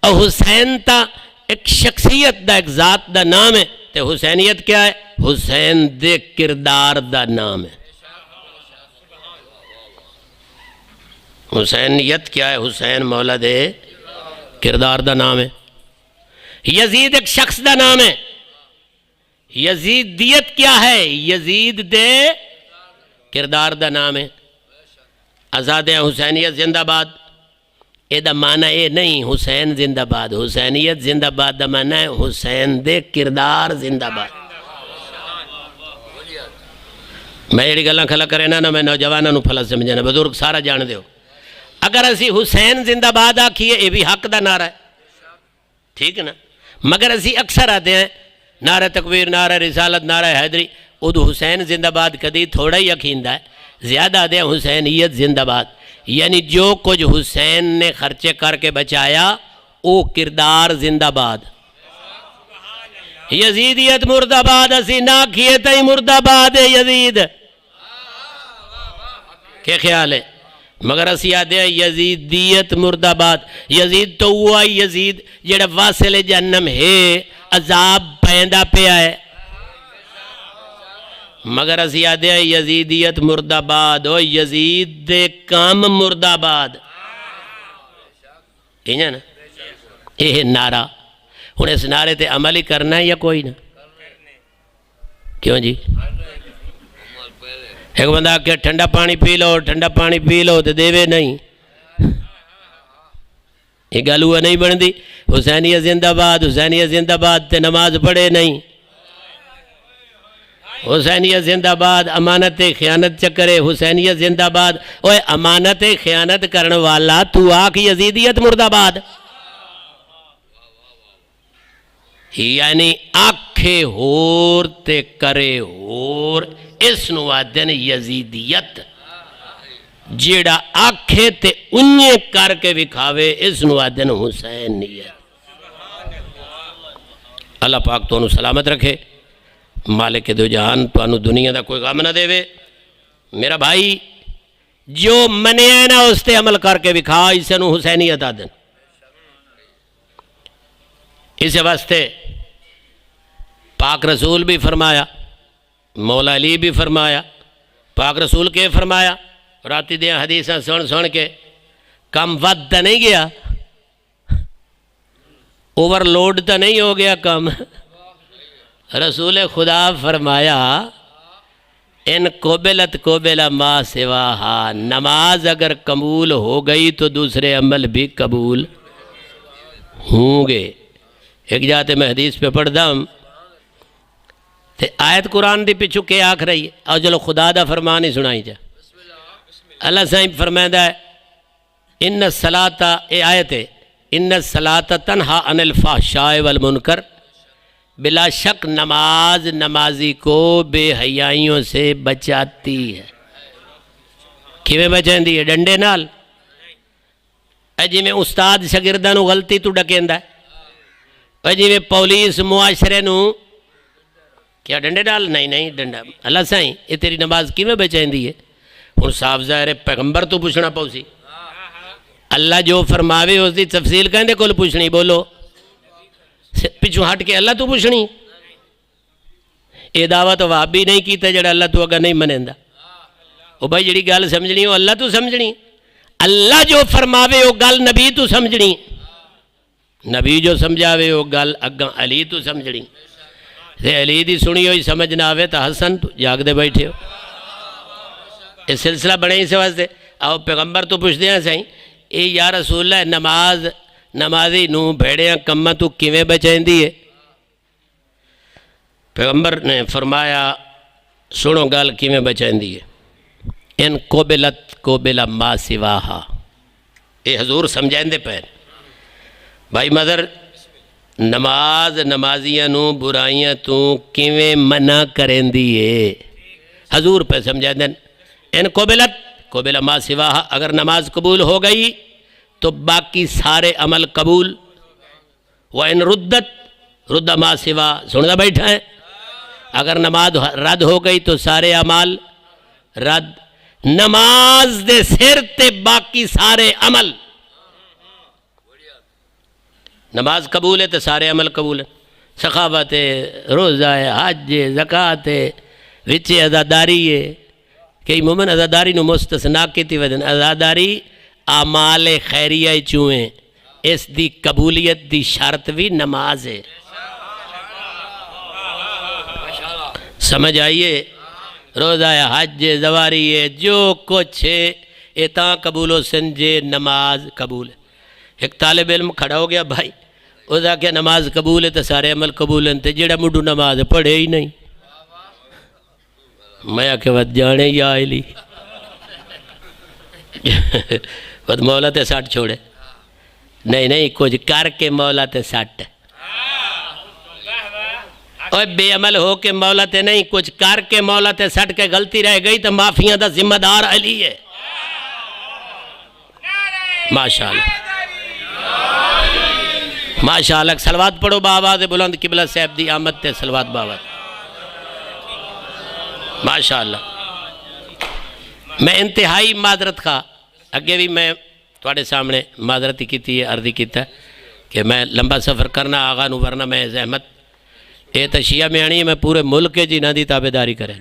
اور حسین تا ایک شخصیت دا ایک ذات دا نام ہے تے حسینیت کیا ہے حسین دے کردار دا نام ہے حسینیت کیا ہے حسین مولا دے کردار دا نام ہے یزید ایک شخص دا نام ہے یزیدیت کیا ہے یزید دے کردار دا نام ہے آزاد حسینیت زندہ باد اے دا معنی اے نہیں حسین زندہ باد حسینیت زندہ باد دا معنی ہے حسین دے کردار زندہ باد میں یہ گلہ کھلا کرے نا میں نوجوانہ نو پھلا سمجھانا بزرگ سارا جان دے ہو اگر اسی حسین زندہ باد آکھیے اے بھی حق دا نعرہ ہے ٹھیک ہے نا مگر اسی اکثر آتے ہیں نعرہ تکبیر نعرہ رسالت نعرہ حیدری ادھو حسین زندہ باد کدی تھوڑا ہی یقیندہ ہے زیادہ دیں حسینیت زندہ باد یعنی جو کچھ حسین نے خرچے کر کے بچایا او کردار زندہ باد یزیدیت مرد آباد اسی نہ کیے تئی مرد آباد ہے یزید کیا خیال ہے مگر اسی آدھے ہیں یزیدیت مرد آباد یزید تو ہوا یزید جڑا واصل جہنم ہے عذاب پیندہ پہ آئے مگر اسی آدھے ہیں یزیدیت مرد آباد او یزید دے کام مرد آباد کہنا نا یہ نعرہ انہیں اس نعرے تے عمل ہی کرنا ہے یا کوئی نا کیوں جی ایک بندہ کہ ٹھنڈا پانی پی لو تو دیوے نہیں یہ گلوہ نہیں بن دی حسینیت زندہ باد تے نماز پڑھے نہیں حسینیت زندہ باد امانت خیانت چکرے حسینیت زندہ باد اوے امانت خیانت کرنے والا تو آکھ یزیدیت مرد آباد یعنی آنکھے ہور تے کرے ہور اس نوادن یزیدیت جیڑا آنکھے تے انہیں کر کے بکھاوے اس نوادن حسینیت اللہ پاک تو انہوں سلامت رکھے مالک دو جہان تو انہوں دنیا دا کوئی غم نہ دے وے میرا بھائی جو منے ہے نا اس تے عمل کر کے بکھا اسے انہوں حسینیت آدن اسے واسطے پاک رسول بھی فرمایا مولا علی بھی فرمایا پاک رسول کے فرمایا راتی دیا حدیثہ سن کے کم ود تا نہیں گیا اوور لوڈ تا نہیں ہو گیا کم رسول خدا فرمایا ان قبلت قبل ما سواہا، نماز اگر قبول ہو گئی تو دوسرے عمل بھی قبول ہوں گے۔ ایک جاتے میں حدیث پہ پڑھدا ہوں تے آیت قرآن دی پچھو کے آکھ رہی ہے، اور چلو خدا دا فرمان ہی سنائی جا۔ اللہ صاحب فرمائدہ ہے ان الصلاۃ، اے آیت ہے، ان الصلاۃ تنہا عن الفحشاء والمنکر، بلا شک نماز نمازی کو بے حیائیوں سے بچاتی ہے۔ کیویں بچاندی ہے؟ ڈنڈے نال؟ اے جی میں استاد شاگرداں نو غلطی تو ڈکیندا ہے، اے جی میں پولیس معاشرے نو کیا ڈنڈے نال؟ نہیں ڈنڈا۔ اللہ سائیں یہ تیری نماز کیویں بچاندی ہے؟ ہن صاف ظاہر ہے پیغمبر تو پوچھنا پاؤ سی، اللہ جو فرماوے اس دی تفصیل کہندے کول پوچھنی، بولو پچھو ہٹ کے اللہ تو پوچھنی؟ یہ دعویٰ تو وہابی نہیں کیتا جڑا اللہ تو اگر نہیں منیندا۔ او بھائی جڑی گل سمجھنی وہ اللہ تو سمجھنی، اللہ جو فرماوے وہ گل نبی تو سمجھنی، نبی جو سمجھاوے وہ گل اگاں علی تو سمجھنی۔ تے علی دی سنی ہوئی سمجھ نہ آوے تو حسن تو جاگ دے بیٹھے ہو۔ یہ سلسلہ بنے ہی سے واسطے آؤ پیغمبر تو پوچھتے ہیں سائیں اے یا رسول اللہ نمازی نو بھیڑیاں کماں تو کیویں بچائندی ہے؟ پیغمبر نے فرمایا سنو گل کیویں بچائندی ہے، ان قبلت قبل ما سواہا، اے حضور سمجھائندے پہن بھائی مدر نماز نمازیاں نو برائیاں تو کیویں منع کریندی ہے، حضور پہ سمجھائندے ان قبلت قبل ما سواہا، اگر نماز قبول ہو گئی تو باقی سارے عمل قبول، وَإِن رُدَّتْ رُدَّ مَا سِوَا، سندا بیٹھا ہے، اگر نماز رد ہو گئی تو سارے عمل رد، نماز دے سر تے باقی سارے عمل، نماز قبول ہے تو سارے عمل قبول ہیں، سخاوت ہے، روزہ ہے، حج ہے، زکوٰۃ ہے، وچے عزاداری ہے، کئی مومن عزاداری نو مستثنا کیتی ودن، عزاداری اعمال خیریہ چوئیں، اس دی قبولیت دی شرط بھی نماز ہے۔ سمجھ آئیے؟ روزہ ہے، حج ہے، زواری ہے، جو کچھ ہے یہ تاں قبول و سنجے نماز قبول ہے۔ ایک طالب علم کھڑا ہو گیا بھائی، اس نے کہا نماز قبول ہے تو سارے عمل قبول ہیں، تے جڑا مڈو نماز پڑھے ہی نہیں، میں کہ ود جانے یا علی ود مولا تے سٹ چھوڑے، نہیں کچھ کر کے مولا تے سٹ، اور بے عمل ہو کے مولا تے نہیں، کچھ کر کے مولا تے سٹ کے غلطی رہ گئی تو معافیاں دا ذمہ دار علی ہے۔ ماشاءاللہ ماشاءاللہ، صلوات پڑھو بآواز بلند، قبلہ صاحب دی آمد تے صلوات بآواز۔ ماشاءاللہ میں انتہائی معذرت خواہ، اگے بھی میں تھوڑے سامنے معذرت ہی کیتی ہے، عرضی کیتا ہے کہ میں لمبا سفر کرنا آغا نو، ورنہ میں زحمت یہ تو شیعہ میں آنی ہے، میں پورے ملک کے جنہ دی تابعداری کریں،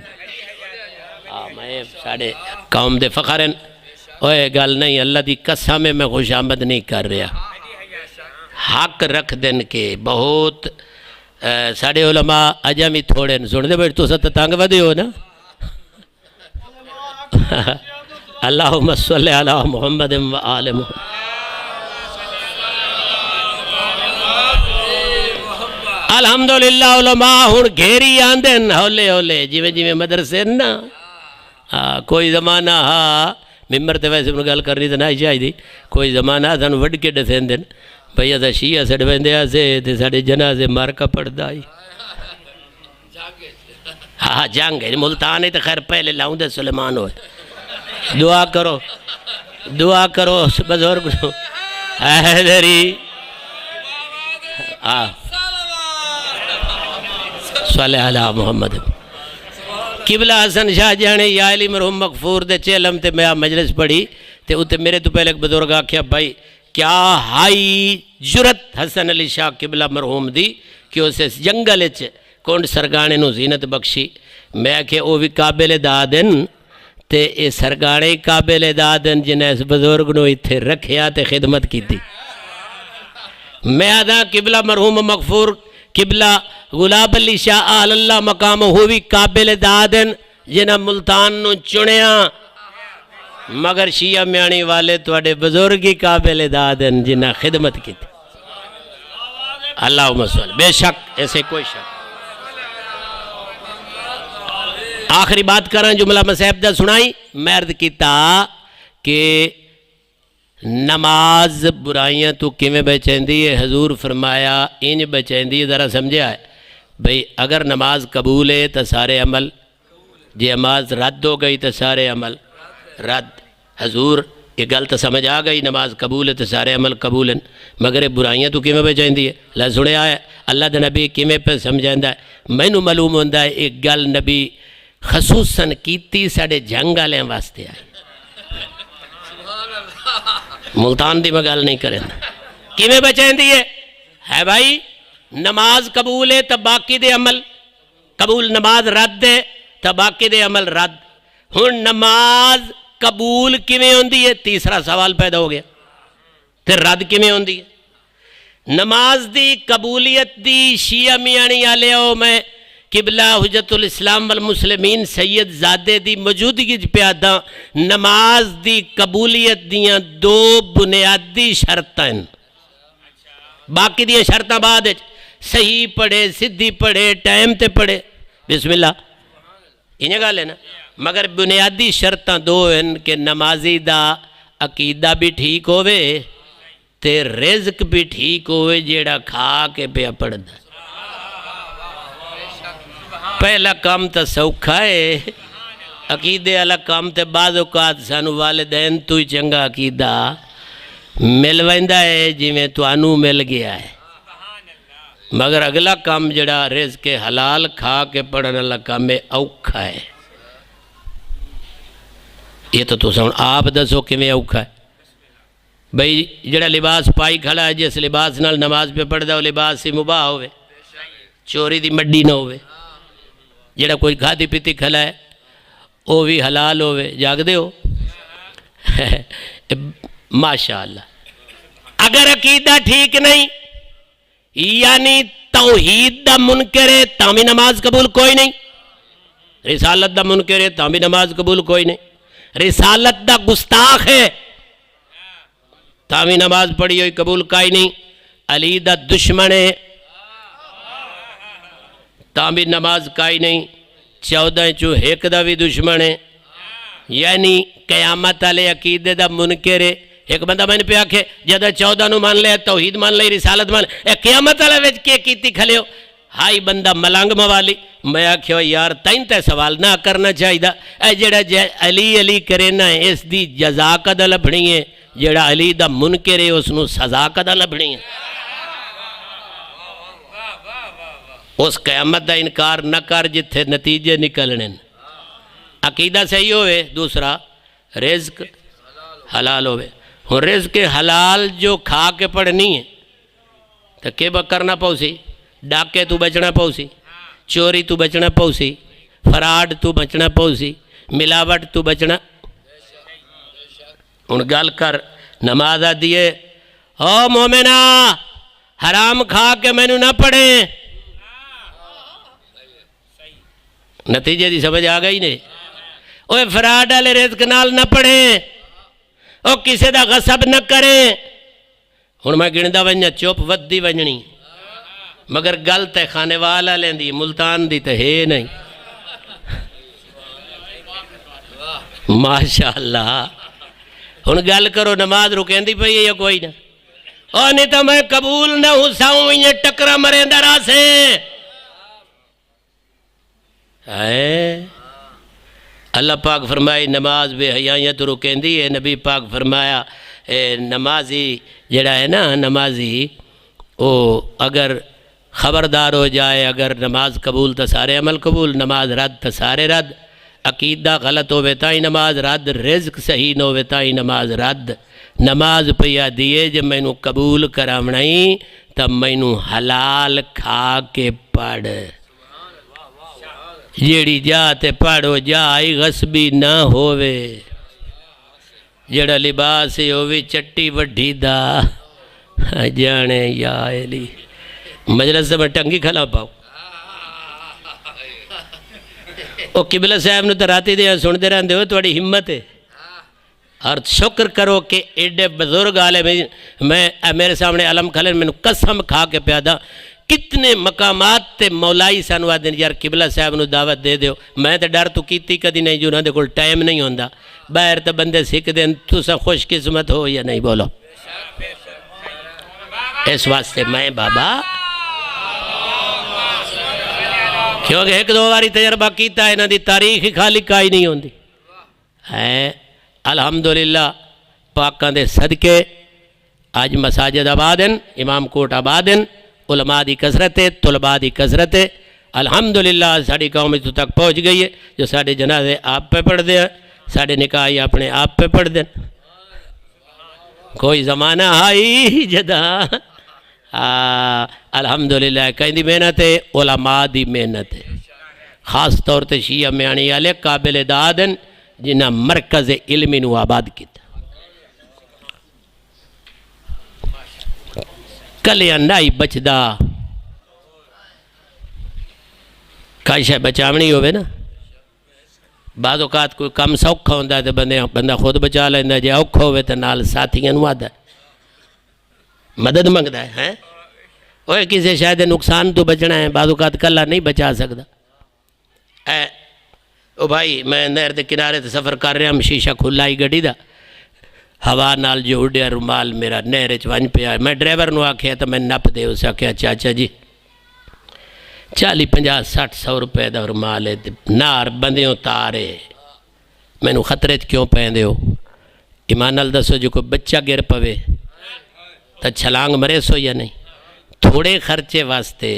میں ساڑھے قوم دے فخرن، اوہ گل نہیں، اللہ دی قسم میں خوش آمد نہیں کر رہا، حق رکھ دن کے بہت ساڑھے علماء اجمی تھوڑے سن دے بیٹھ تو ست تانگ ودے ہو نا، اللہم صلی علی محمد و آل محمد۔ الحمدللہ علماء ہون گھیری آندن ہولے ہولے جیویں مدرسے نا، کوئی زمانہ ہاں ممبر تے ویسے میں گل کرنی تو نہ چاہی دی، کوئی زمانہ سن وڈ کے ڈسین دن بھئی اسا شیعہ سڑ ویندے آسے تے ساڑے جنازے مارکا پڑھدا ہی، ہاں جنگ ہے ملتان ہے تو خیر پہلے لاؤں دے سلیمان ہوئے، دعا کرو بزرگ حیدری صلی علی محمد۔ قبلہ حسن شاہ جانے یا علی مرحوم مغفور دے چیلم تے میں مجلس پڑھی تے اتے میرے تو پہلے ایک بزرگ آکھیا بھائی کیا ہائی جرت حسن علی شاہ قبلہ مرحوم دی کہ اسے جنگل کونڈ سرگانے نو زینت بخشی، میں کہ او بھی قابل دادن تے اے سرگانے قابل دادن جنہیں اس بزرگ نو اتھے رکھیا تے خدمت کی تھی، میں آدھا قبلہ مرحوم مغفور قبلہ غلاب علی شاہ آل اللہ مقام ہوئی قابل دادن جنہاں ملتان نو چنیا مگر شیعہ میانی والے تواڈے بزرگی قابل داد ہیں جنہاں خدمت کی تھی اللہم صلی بے شک ایسے کوئی شک آخری بات کریں جملہ مسیب دا سنائی مرد کیتا کہ نماز برائیاں تو کیویں بچیندی ہے حضور فرمایا انج بچیندی ذرا سمجھا ہے بھئی اگر نماز قبول ہے تو سارے عمل جی نماز رد ہو گئی تو سارے عمل رد حضور یہ گل تو سمجھ آ گئی نماز قبول ہے تو سارے عمل قبول ہیں مگر یہ برائیاں تو کیویں بچیندی ہے اللہ سنیا ہے اللہ دے نبی کیویں پہ سمجھاندا ہے مینوں معلوم ہوندا ہے ایک گل نبی خصوصاً کیتی ساڈے جنگ والے واسطے آئی ملتان دی میں گل نہیں کریں کیویں بچیندی ہے بھائی نماز قبول ہے تو باقی دے عمل قبول نماز رد ہے تو باقی دے عمل رد ہن نماز قبول کیویں ہوندی ہے تیسرا سوال پیدا ہو گیا پھر رد کیویں ہوندی ہے نماز دی قبولیت دی شیعہ میانی والے او میں قبلہ حجت الاسلام والمسلمین سید زادے دی موجودگی پیادا نماز دی قبولیت دیاں دو بنیادی شرطیں باقی دیاں شرطاں بعد صحیح پڑھے سدھی پڑھے ٹائم تے پڑھے بسم اللہ انہیں گا لینا مگر بنیادی شرطاں دو ہیں کہ نمازی دا عقیدہ بھی ٹھیک ہوئے تے رزق بھی ٹھیک ہوئے جیڑا کھا کے پیا پڑھ دا پہلا کام تا سوکھا ہے عقیدے والا کام تے بعض اوقات سانو والدین تو ہی چنگا عقیدہ مل ویندا ہے جی میں توانو مل گیا ہے مگر اگلا کام جڑا رزق کے حلال کھا کے پڑھن والا کام اوکھا ہے یہ تو سن آپ دسو کیویں اوکھا ہے بھئی جڑا لباس پائی کھڑا ہے جس لباس نال نماز پہ پڑھدا وہ لباس ہی مباح ہوئے چوری دی مڈی نہ ہوئے جڑا کوئی کھادی پیتی کھلا ہے وہ بھی حلال ہوئے جاگ دے ہو ماشاءاللہ اگر عقیدہ ٹھیک نہیں یعنی توحید دا منکر ہے تاں بھی نماز قبول کوئی نہیں رسالت دا منکر ہے تاں بھی نماز قبول کوئی نہیں رسالت دا گستاخ ہے تاں بھی نماز پڑھی ہوئی قبول کائی نہیں علی دا دشمن ہے تاں بھی نماز کائی نہیں 14 چو ایک دا بھی دشمن ہے یعنی قیامت علی عقیدے دا منکر ہے ایک بندہ میں نے پہ آکھے جدہ 14 نو مان لے توحید مان لے رسالت مان لے قیامت علی وچ کے کیتی کھلے ہو ہائی بندہ ملانگ موالی میں آکھے ہو یار تین تے سوال نہ کرنا چاہی دا اے جڑا علی کرینا ہے اس دی جزا قدہ لبھنی ہے جڑا علی دا منکر ہے اس نو سزا قدہ لبھنی ہے اس قیامت دا انکار نہ کر جتھے نتیجے نکلنے عقیدہ صحیح ہوئے دوسرا رزق حلال ہوئے اور رزق حلال جو کھا کے پڑھنی ہے تو کہ کرنا پوسی ڈاکے تو بچنا پوسی چوری تو بچنا پوسی فراڈ تو بچنا پوسی ملاوٹ تو بچنا ان گل کر نماز دیئے او مومنہ حرام کھا کے میں نہ پڑھیں نتیجے دی سمجھ آ گئی نہیں اوہ فراڈ والے رزق نال نہ پڑھیں او کسے دا غصب نہ کریں ہن میں گندا ونجا چپ ودی ونجنی مگر گل تے خانے والا لیندی ملتان دی تے ہے نہیں ماشاءاللہ ہن گل کرو نماز رکیندی پئی یا کوئی نہ او نہیں تو میں قبول نہ ہوں یہ ٹکرا مرے اندر آسے اللہ پاک فرمائی نماز بے حیائیاں تو رکیندی ہے نبی پاک فرمایا نمازی جڑا ہے نا نمازی او اگر خبردار ہو جائے اگر نماز قبول تو سارے عمل قبول نماز رد تو سارے رد عقیدہ غلط ہوئے تائی نماز رد رزق صحیح نہ ہوئے تائی نماز رد نماز پیا دیئے جب میں نو قبول کرامنائی تب میں نو حلال کھا کے پڑھ جیڑی جاتے پڑھو جائی غصبی نہ ہوئے جڑا لباس ہوئے چٹی وڈھی دا جانے یا علی مجلس میں ٹنگی کھلا پاؤ وہ قبلہ صاحب نے تو راتی دے سنتے رہتے ہو تھوڑی ہمت ہے اور شکر کرو کہ ایڈے بزرگ آلے میں میرے سامنے علم کھلن میں قسم کھا کے پیادا کتنے مقامات تے مولائی سانوا دن یار قبلہ صاحب نو دعوت دے دیو میں تے ڈر تو کیتی کدی نہیں جو نہ دے کول ٹائم نہیں ہوندا باہر تے بندے سکھ دین تسا خوش قسمت ہو یا نہیں بولو اس واسطے میں بابا کیونکہ ایک دو باری تجربہ کیتا ہے نہ دی تاریخ خالی کائی نہیں ہوندی ہے الحمدللہ پاکاں دے صدقے آج مساجد آبادن امام کوٹ آبادن علماء دی کثرت ہے طلباء دی کثرت ہے الحمدللہ ساڑی قوم تو تک پہنچ گئی ہے جو ساڑے جنازے آپ پہ پڑھ دیں ساڑے نکاحی اپنے آپ پہ پڑھ دیں کوئی زمانہ آئی جدا الحمدللہ کہیں دی محنت ہے علماء دی محنت ہے خاص طور تے شیعہ میانی والے قابل دادن جنہ مرکز علمی نو آباد کیتا کلیا نائی بچدا کئی شے بچاونی ہوئے نا بعض اوقات کوئی کم سوکھا ہوندہ ہے تو بندہ خود بچا لیندہ جے اوکھا ہوئے تو نال ساتھیاں نوادہ ہے مدد منگدہ ہے وہ کسی شاید نقصان تو بچنا ہے بعض اوقات کلہ نہیں بچا سکتا او بھائی میں نہر دے کنارے تے سفر کر رہا ہم شیشہ کھلائی گڑی دا ہوا نال جو اڈیا رومال میرا نہر چوانج پہ آئے میں ڈرائیور نو آکھیا تو میں نپ دے اسے آکھیا چاچا جی 40-50-60 روپے دا رومال ہے نار بندیوں تارے میں نو خطرے کیوں پہن دے ہو ایمان نال دسو جو کوئی بچہ گر پوے تو چھلانگ مرے سو یا نہیں تھوڑے خرچے واسطے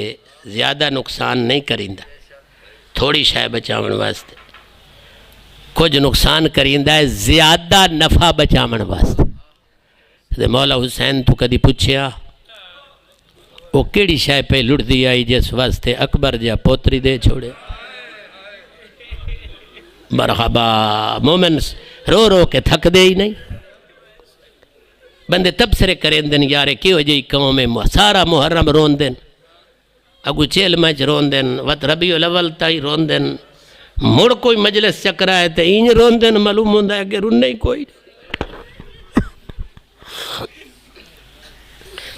زیادہ نقصان نہیں کریندہ تھوڑی شے بچاون واسطے کچھ نقصان کریندہ ہے زیادہ نفع بچاون واسطے مولا حسین تو کدی پوچھیا وہ کیڑی شے پہ لڑ دی آئی جس واسطے اکبر جا پوتری دے چھوڑے مرحبا مومن رو رو کے تھک دے ہی نہیں بندے تبصرے کریں دن یارے کیوں جی قوم میں سارا محرم رون دن اگو چیل مچ رون دن وط ربیع الاول تائی رون دن مڑ کوئی مجلس چکرا ہے تو اینج رون دن معلوم ہوندہ ہے کہ رون نہیں کوئی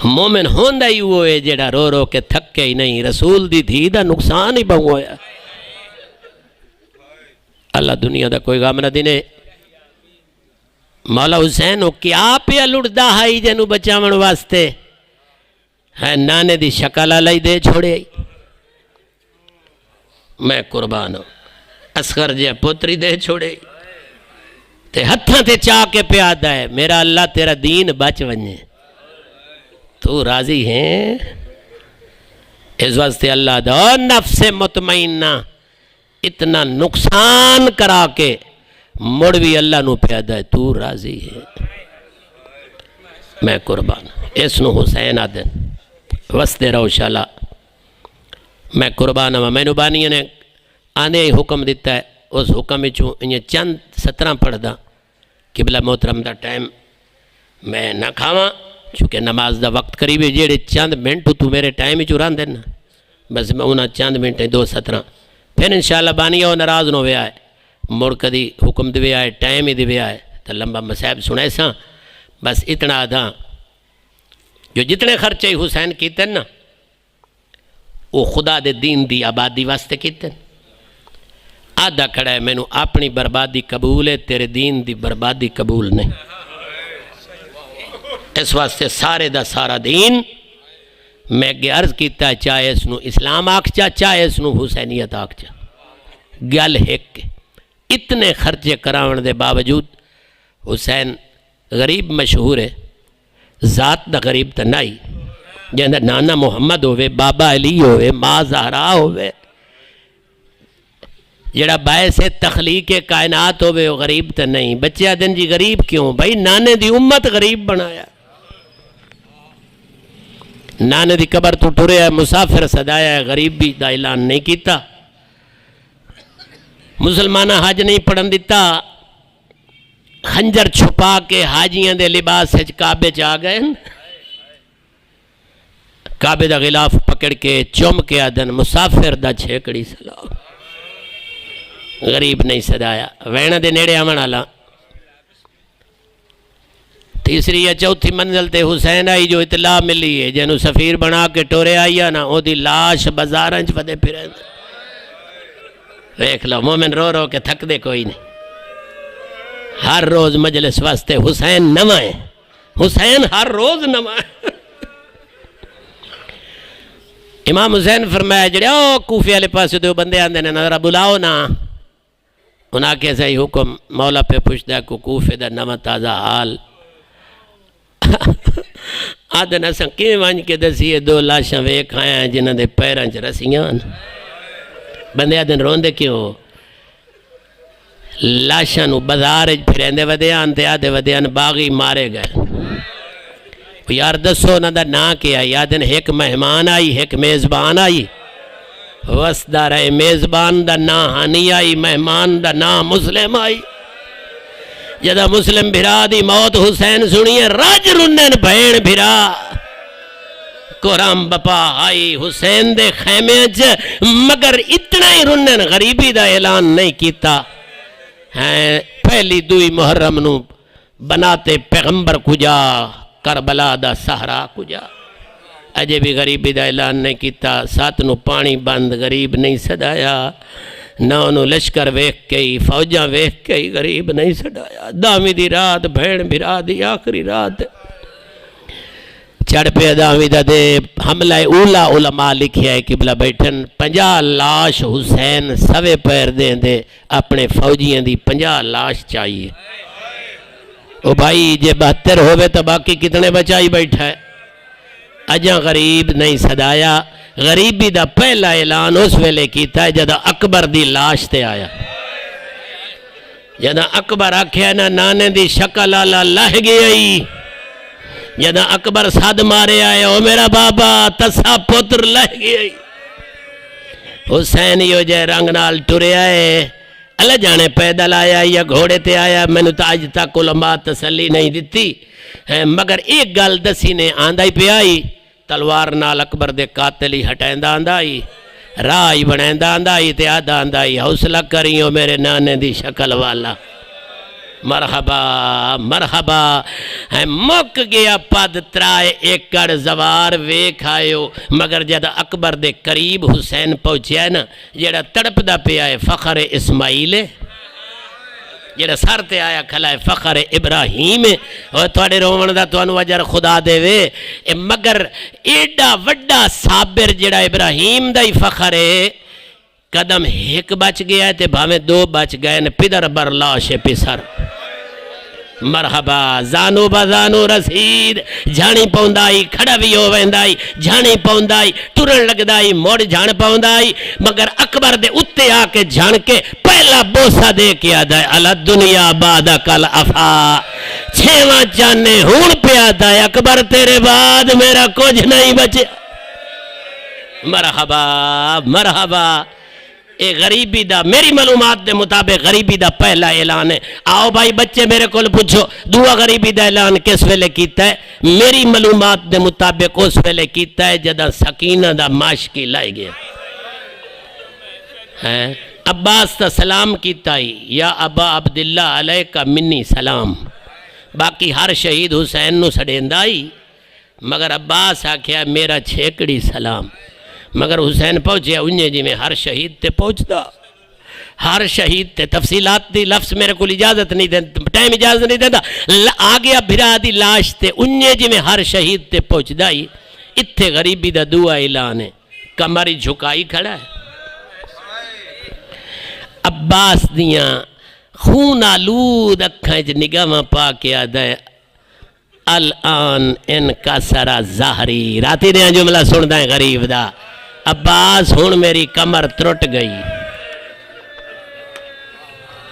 مومن ہوندہ ہی ہوئے جیڑا رو رو کے تھکے ہی نہیں رسول دی دھی دا نقصان ہی بہو ہویا اللہ دنیا دا کوئی غام نہ دینے مولا حسین ہو کیا پیا لڑدہ ہائی جنو بچاون واسطے ہے نانے دی شکل علی دے چھوڑے میں قربان ہوں اسغر جے پوتری دے چھوڑے تے ہتھاں تے چاہ کے پیادہ ہے میرا اللہ تیرا دین بچ ونجے تو راضی ہیں اس واسطے اللہ دا نفس مطمئنہ اتنا نقصان کرا کے مڑوی اللہ نو پیادہ ہے تو راضی ہے میں قربان اس نو حسین آدن وستے رہو شالا میں قربان ہوں میں نبانی نے آنے ہی حکم دیتا ہے اس حکم میں انہیں چند 17 پڑھ دا قبلہ محترم دا ٹائم میں نہ کھاواں چونکہ نماز دا وقت قریب ہے جیڑے چند منٹ تو میرے ٹائم ہی چوران دینا بس میں انہاں چند منٹ 2:17 پھر انشاءاللہ بانی ہو ناراض نہ ہوئے آئے مڑ کدی حکم دے آئے ٹائم ہی دے آئے تو لمبا مسائب سنے ساں بس اتنا آدھا جو جتنے خرچے حسین کیتے نا وہ خدا دے دین دی آبادی واسطے کیتے آدھا کھڑا ہے میں نو اپنی بربادی قبول ہے تیرے دین دی بربادی قبول نہیں اس واسطے سارے دا سارا دین میں اگے عرض کیتا ہے چاہے اس نو اسلام آکھ چاہے اس نو حسینیت آکھ چا گل ایک اتنے خرچے کراون دے باوجود حسین غریب مشہور ہے ذات دا غریب تا نہیں جہاں نانا محمد ہوئے بابا علی ہوئے ماں زہرا ہوئے جڑا باعث تخلیق کائنات ہوئے وہ غریب تا نہیں بچے دن جی غریب کیوں بھائی نانے دی امت غریب بنایا نانے دی قبر تو ٹرے ہے مسافر صدایا ہے غریب بھی دا اعلان نہیں کیتا مسلمانہ حج نہیں پڑھن دیتا خنجر چھپا کے حاجیاں دے لباس کعبے چاہ گئے کعبے دا غلاف پکڑ کے چوم کے آدن مسافر دا چھیکڑی سلام غریب نہیں سدایا وینا دے نیڑے آمن والا تیسری یا چوتھی منزل تے حسین آئی جو اطلاع ملی ہے جنہوں سفیر بنا کے ٹورے آئی ہے نا وہ دی لاش بازارنچ ودے پھرے دیکھ لو مومن رو رو کے تھک دے کوئی نہیں ہر روز مجلس واسطے حسین نواں ہے حسین ہر روز نواں ہے امام حسین فرمایا جڑے او کوفے والے پاسے دو بندے آندے نے نظر بلاؤ نا انہاں کے صحیح حکم مولا پہ پوچھدا کو کوفے دا نواں تازہ حال آدھن اساں کیویں ونج کے دسیے دو لاشاں ویکھ آئے ہیں جنہاں دے پیراں چ رسیاں بندے آدھن روندے کیوں لاشاں نو بازار وچ پھریندے ودیان تے آدھے ودیان باغی مارے گئے یار دسو نہ دا نا کیا یادن ایک مہمان آئی ایک میزبان آئی وسدہ رہے میزبان دا نا ہانی آئی مہمان دا نا مسلم آئی جدہ مسلم بھرا دی موت حسین سنیے راج رنن بھین بھرا قرآن بپا آئی حسین دے خیمے مگر اتنا ہی رنن غریبی دا اعلان نہیں کیتا پہلی دوئی محرم نو بناتے پیغمبر کجا کربلا دا سہرا کجا اجے بھی غریبی دا اعلان نہیں کیتا سات نو پانی بند غریب نہیں سدایا نو نو لشکر ویکھ کئی فوجاں ویکھ کئی غریب نہیں سدایا دامی دی رات بھین بھرا دی آخری رات چڑھ پہ دامی دا دے حملہ اولا علماء لکھیا ہے قبلہ بیٹھن 50 لاش حسین سوے پیر دیں دے اپنے فوجیاں دی 50 لاش چاہیے او بھائی جے 72 ہوئے تو باقی کتنے بچائی بیٹھا ہے اجاں غریب نہیں سدایا غریبی دا پہلا اعلان اس ویلے کیتا ہے جدہ اکبر دی لاش تے آیا جدہ اکبر آکھیا نا نانے دی شکل آلہ لہ گئی جدہ اکبر صد مارے آئے او میرا بابا تسا پتر لہ گئی حسین یو جے رنگ نال ٹرے آئے اللہ جانے پیدل آیا یا گھوڑے تے آیا میں نے تو آج تک علماء تسلی نہیں دیتی مگر ایک گل دسی نے آندائی پہ آئی تلوار نال اکبر دے قاتلی ہٹائندہ آندائی رائی بنائندہ آندائی تے آدھا آندائی حوصلہ کریوں میرے نانے دی شکل والا مرحبا مرحبا مک گیا پد ترائے ایکڑ زوار ویکھ آئیو مگر جدہ اکبر دے قریب حسین پہنچے ہے نا جڑا تڑپ دا پہ آئے فخر اسماعیل جڑا سر تے آیا کھلائے فخر ابراہیم اور توڑے رومن دا تو انو اجر خدا دے وے مگر ایڈا وڈا صابر جڑا ابراہیم دا ہی فخر ہے قدم ایک بچ گیا ہے تے بھامے 2 بچ گئے نے پدر بر لاش پسر مرحبا زانو بزانو رسید جھانی پوندائی کھڑا بھی ہو ویندائی جھانی پوندائی ٹرن لگدائی موڑ جھان پوندائی مگر اکبر دے اتے آکے جھان کے پہلا بوسہ دے کیا دائے اللہ دنیا بعد کل افا چھیواں جانے ہون پیا دائے اکبر تیرے بعد میرا کچھ نہیں بچے مرحبا مرحبا اے غریبی دا میری معلومات دے مطابق غریبی دا پہلا اعلان ہے آؤ بھائی بچے میرے کول پوچھو دعا غریبی دا اعلان کس ویلے کیتا ہے میری معلومات دے مطابق اس ویلے کیتا ہے جدہ سکینہ دا ماشکی لائے گیا عباس تا سلام کیتا ہی یا ابا عبداللہ علیہ کا منی سلام باقی ہر شہید حسین نو سڑیندائی مگر عباس آکھیا میرا چھیکڑی سلام مگر حسین پہنچیا انہیں جی میں ہر شہید تے پہنچتا ہر شہید تے تفصیلات دی لفظ میرے کو اجازت نہیں دیتا ٹائم اجازت نہیں دیتا آگیا بھرا دی لاش تے انہیں جی میں ہر شہید تے پہنچتا ہی اتھے غریبی دا دعا اعلان ہے کمری جھکائی کھڑا ہے عباس دیاں خون آلود اکھائیں نگاہ پا کے آدھا ہے الان ان کا سرا ظاہری راتی دیاں جملہ سندا ہے غریب دا عباس ہون میری کمر ترٹ گئی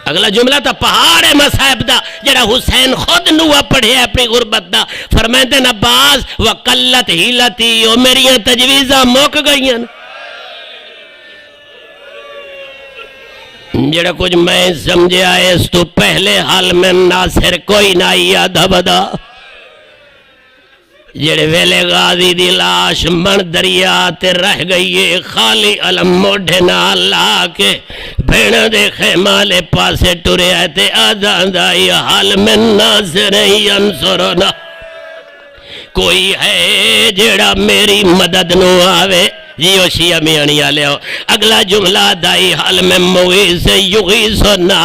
اگلا جملہ تا پہاڑ مصائب دا جڑا حسین خود نوہ پڑھے اپنی غربت دا فرمائتے ہیں عباس وقلت ہیلتی او میریاں تجویزہ موک گئیاں جڑا کچھ میں سمجھے آئے اس تو پہلے حال میں ناصر کوئی نہ آئی آدھا بدا جڑے ویلے غازی دی لاش من دریا تے رہ گئی ہے خالی علم موڈے نال لا کے بھیڑ دے خیمہ لے پاسے ٹریا تے آدھان دائی حال من ناصر ینصرنا کوئی ہے جڑا میری مدد نو آوے جیو شیعہ میانی آلے ہو اگلا جملہ دائی حال میں مغیث یغیثنا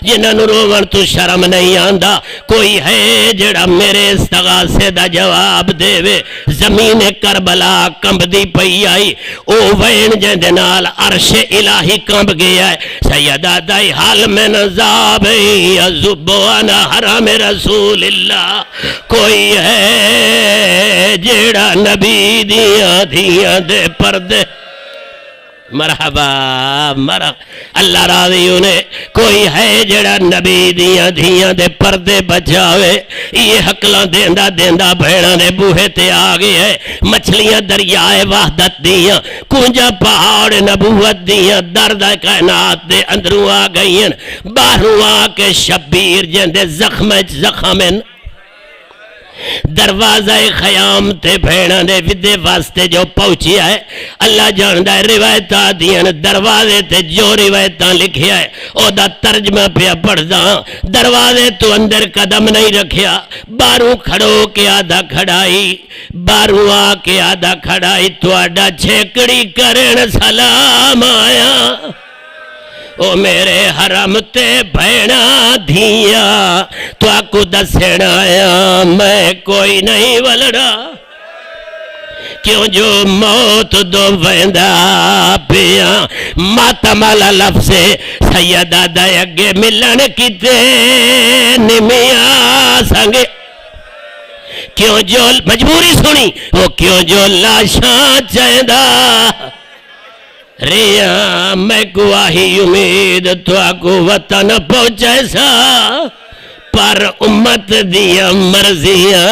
جنہاں نو روون تو شرم نہیں آندا کوئی ہے جڑا میرے استغاثے دا جواب دے وے زمین کربلا کمب دی پئی آئی او وین جندے نال عرش الہی کمب گیا ہے سیدہ دائی حال میں نزاب یزبوانا حرام رسول اللہ کوئی ہے جڑا نبی دیاں دیاں دے پردے مرحبا اللہ راضی انہیں کوئی ہے جڑا نبی دیاں دھیاں دے پردے بچاوے یہ حقلاں دیندہ دیندہ بھیڑاں دے بوہے تے آگے ہے مچھلیاں دریائے وحدت دیاں کونجا پہاڑ نبوت دیاں درد کائنات دے اندروں آ گئیں باہروں آ کے شبیر جندے زخمن دروازہ خیام تے بھیڑاں دے ودے واسطے جو پہنچیا ہے اللہ جاندہ روایتاں دیاں دروازے تے جو روایتاں لکھیا ہے او دا ترجمہ پیا پڑھدا دروازے تو اندر قدم نہیں رکھیا باروں کھڑو کے آدھا کھڑائی باروں آ کے آدھا کھڑائی تو آڈا چھیکڑی کرن سلام آیا او میرے حرم تے بھیڑا دھیا تو آکو دسن آیا میں کوئی نہیں ولڑا کیوں جو موت دو ویندا پیا ماتم والا لفظ سیدہ دے اگے ملن کیتے نمیا سنگے کیوں جو مجبوری سنی وہ کیوں جو لاشاں چاہدا ریا میں گواہی امید تو آگو وطن پہنچے سا پر امت دیا مرضیاں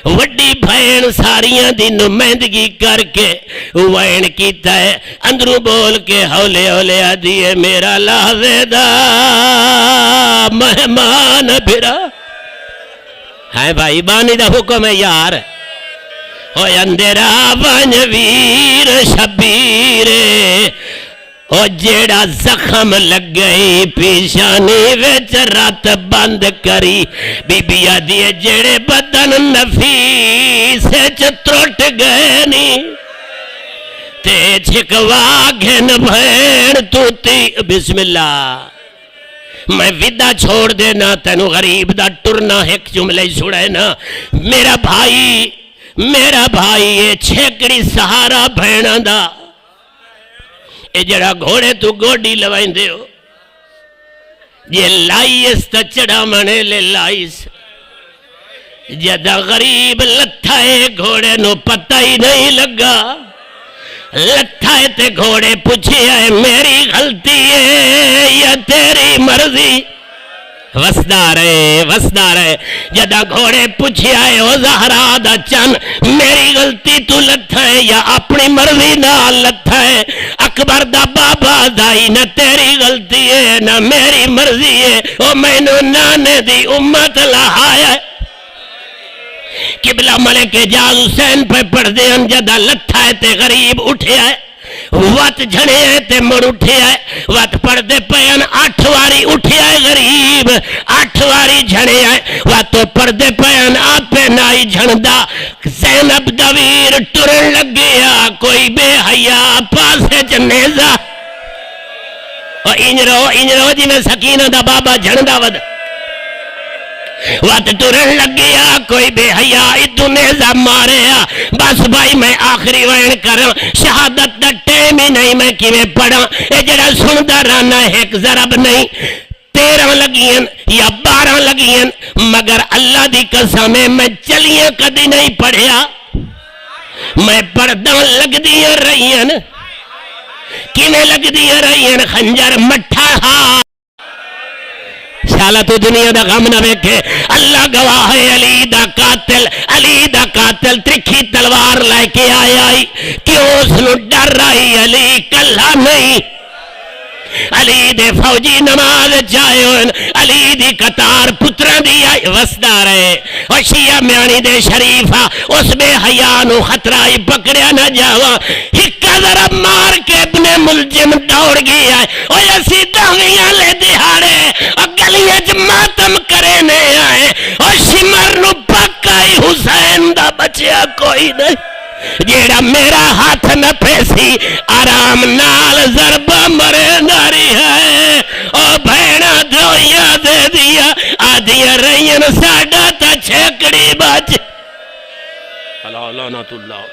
وڈی بھین ساریاں دی نمائندگی کر کے وین کیتا ہے اندروں بول کے ہولے ہولے آدھیے میرا لحظے دا مہمان بھرا ہے بھائی بانی دا حکم ہے یار ہوئے اندرا ون ویر شبیرے او جیڑا زخم لگ گئی پیشانی ویچ رات بند کری بی بی آدھیے جیڑے بدن نفیس ترٹ گئے نی تے چھکوا گھن بھین توتی بسم اللہ میں ودا چھوڑ دینا تینو غریب دا ٹرنا ایک جملے چھوڑے نا میرا بھائی یہ چھیکڑی سہارا بھیڑاں دا اے جڑا گھوڑے تو گوڑی لوائیں دے ہو یہ لائیس تا چڑا منے لے لائیس جدہ غریب لتھائے گھوڑے نو پتہ ہی نہیں لگا لتھائے تے گھوڑے پوچھے آئے میری غلطی ہے یا تیری مرضی وسدار ہے جدہ گھوڑے پوچھے آئے او زہرا دا چن میری غلطی تو لتھا ہے یا اپنی مرضی نہ لتھا ہے اکبر دا بابا دائی نہ تیری غلطی ہے نہ میری مرضی ہے او میں نو نانے دی امت لہایا ہے قبلہ ملک اعجاز حسین پہ پڑھ دے ان جدہ لتھا ہے تے غریب اٹھے آئے وات جھڑے آئے تے مڑ اٹھے آئے وات پڑھ دے پہن 8 واری اٹھے آئے غریب 8 واری جھڑے آئے وات تو پڑھ دے پہن آپ پہ نائی جھڑدہ زینب دویر ٹرن لگ گیا کوئی بے حیا پاسے جنیزہ اور انجرو جی میں سکینہ دا بابا جھڑدہ ود وقت ٹرن لگ گیا کوئی بے حیا اتو نیزہ ماریا بس بھائی میں آخری وین کروں شہادت دا ٹیم ہی نہیں میں کی میں پڑھا اے جڑا سندہ رانا ایک ضرب نہیں 13 لگین یا 12 لگین مگر اللہ دی قسم میں چلیاں کدی نہیں پڑھیا میں پردہ لگ دیا رہین کینے لگ دیا رہین خنجر مٹھا ہاں شالا تو دنیا دا غم نہ بیکھے اللہ گواہ ہے علی دا قاتل ترکھی تلوار لے کے آئی کیوں اس نو ڈر رہی علی کلہ نہیں علی دے فوجی نماز چائے ہوئن علی دی قطار پتران دی وسدا رہے اور شیعہ میانی دے شریفہ اس بے حیانو خطرائی پکڑیا نہ جاوا ہکا ذرا مار کے ابن ملجم دوڑ گیا اور اسی دہویاں لے دہاڑے اور گلیاں ماتم کرنے آئے اور شمر نو پکائی حسین دا بچیا کوئی نہیں جیڑا میرا ہاتھ نہ پیسی آرام نال ضربہ مرے ناری ہے او بھیڑا دھویا دے دیا آدھیا رہین ساڑا تا چھکڑی بچ اللہ لعنت اللہ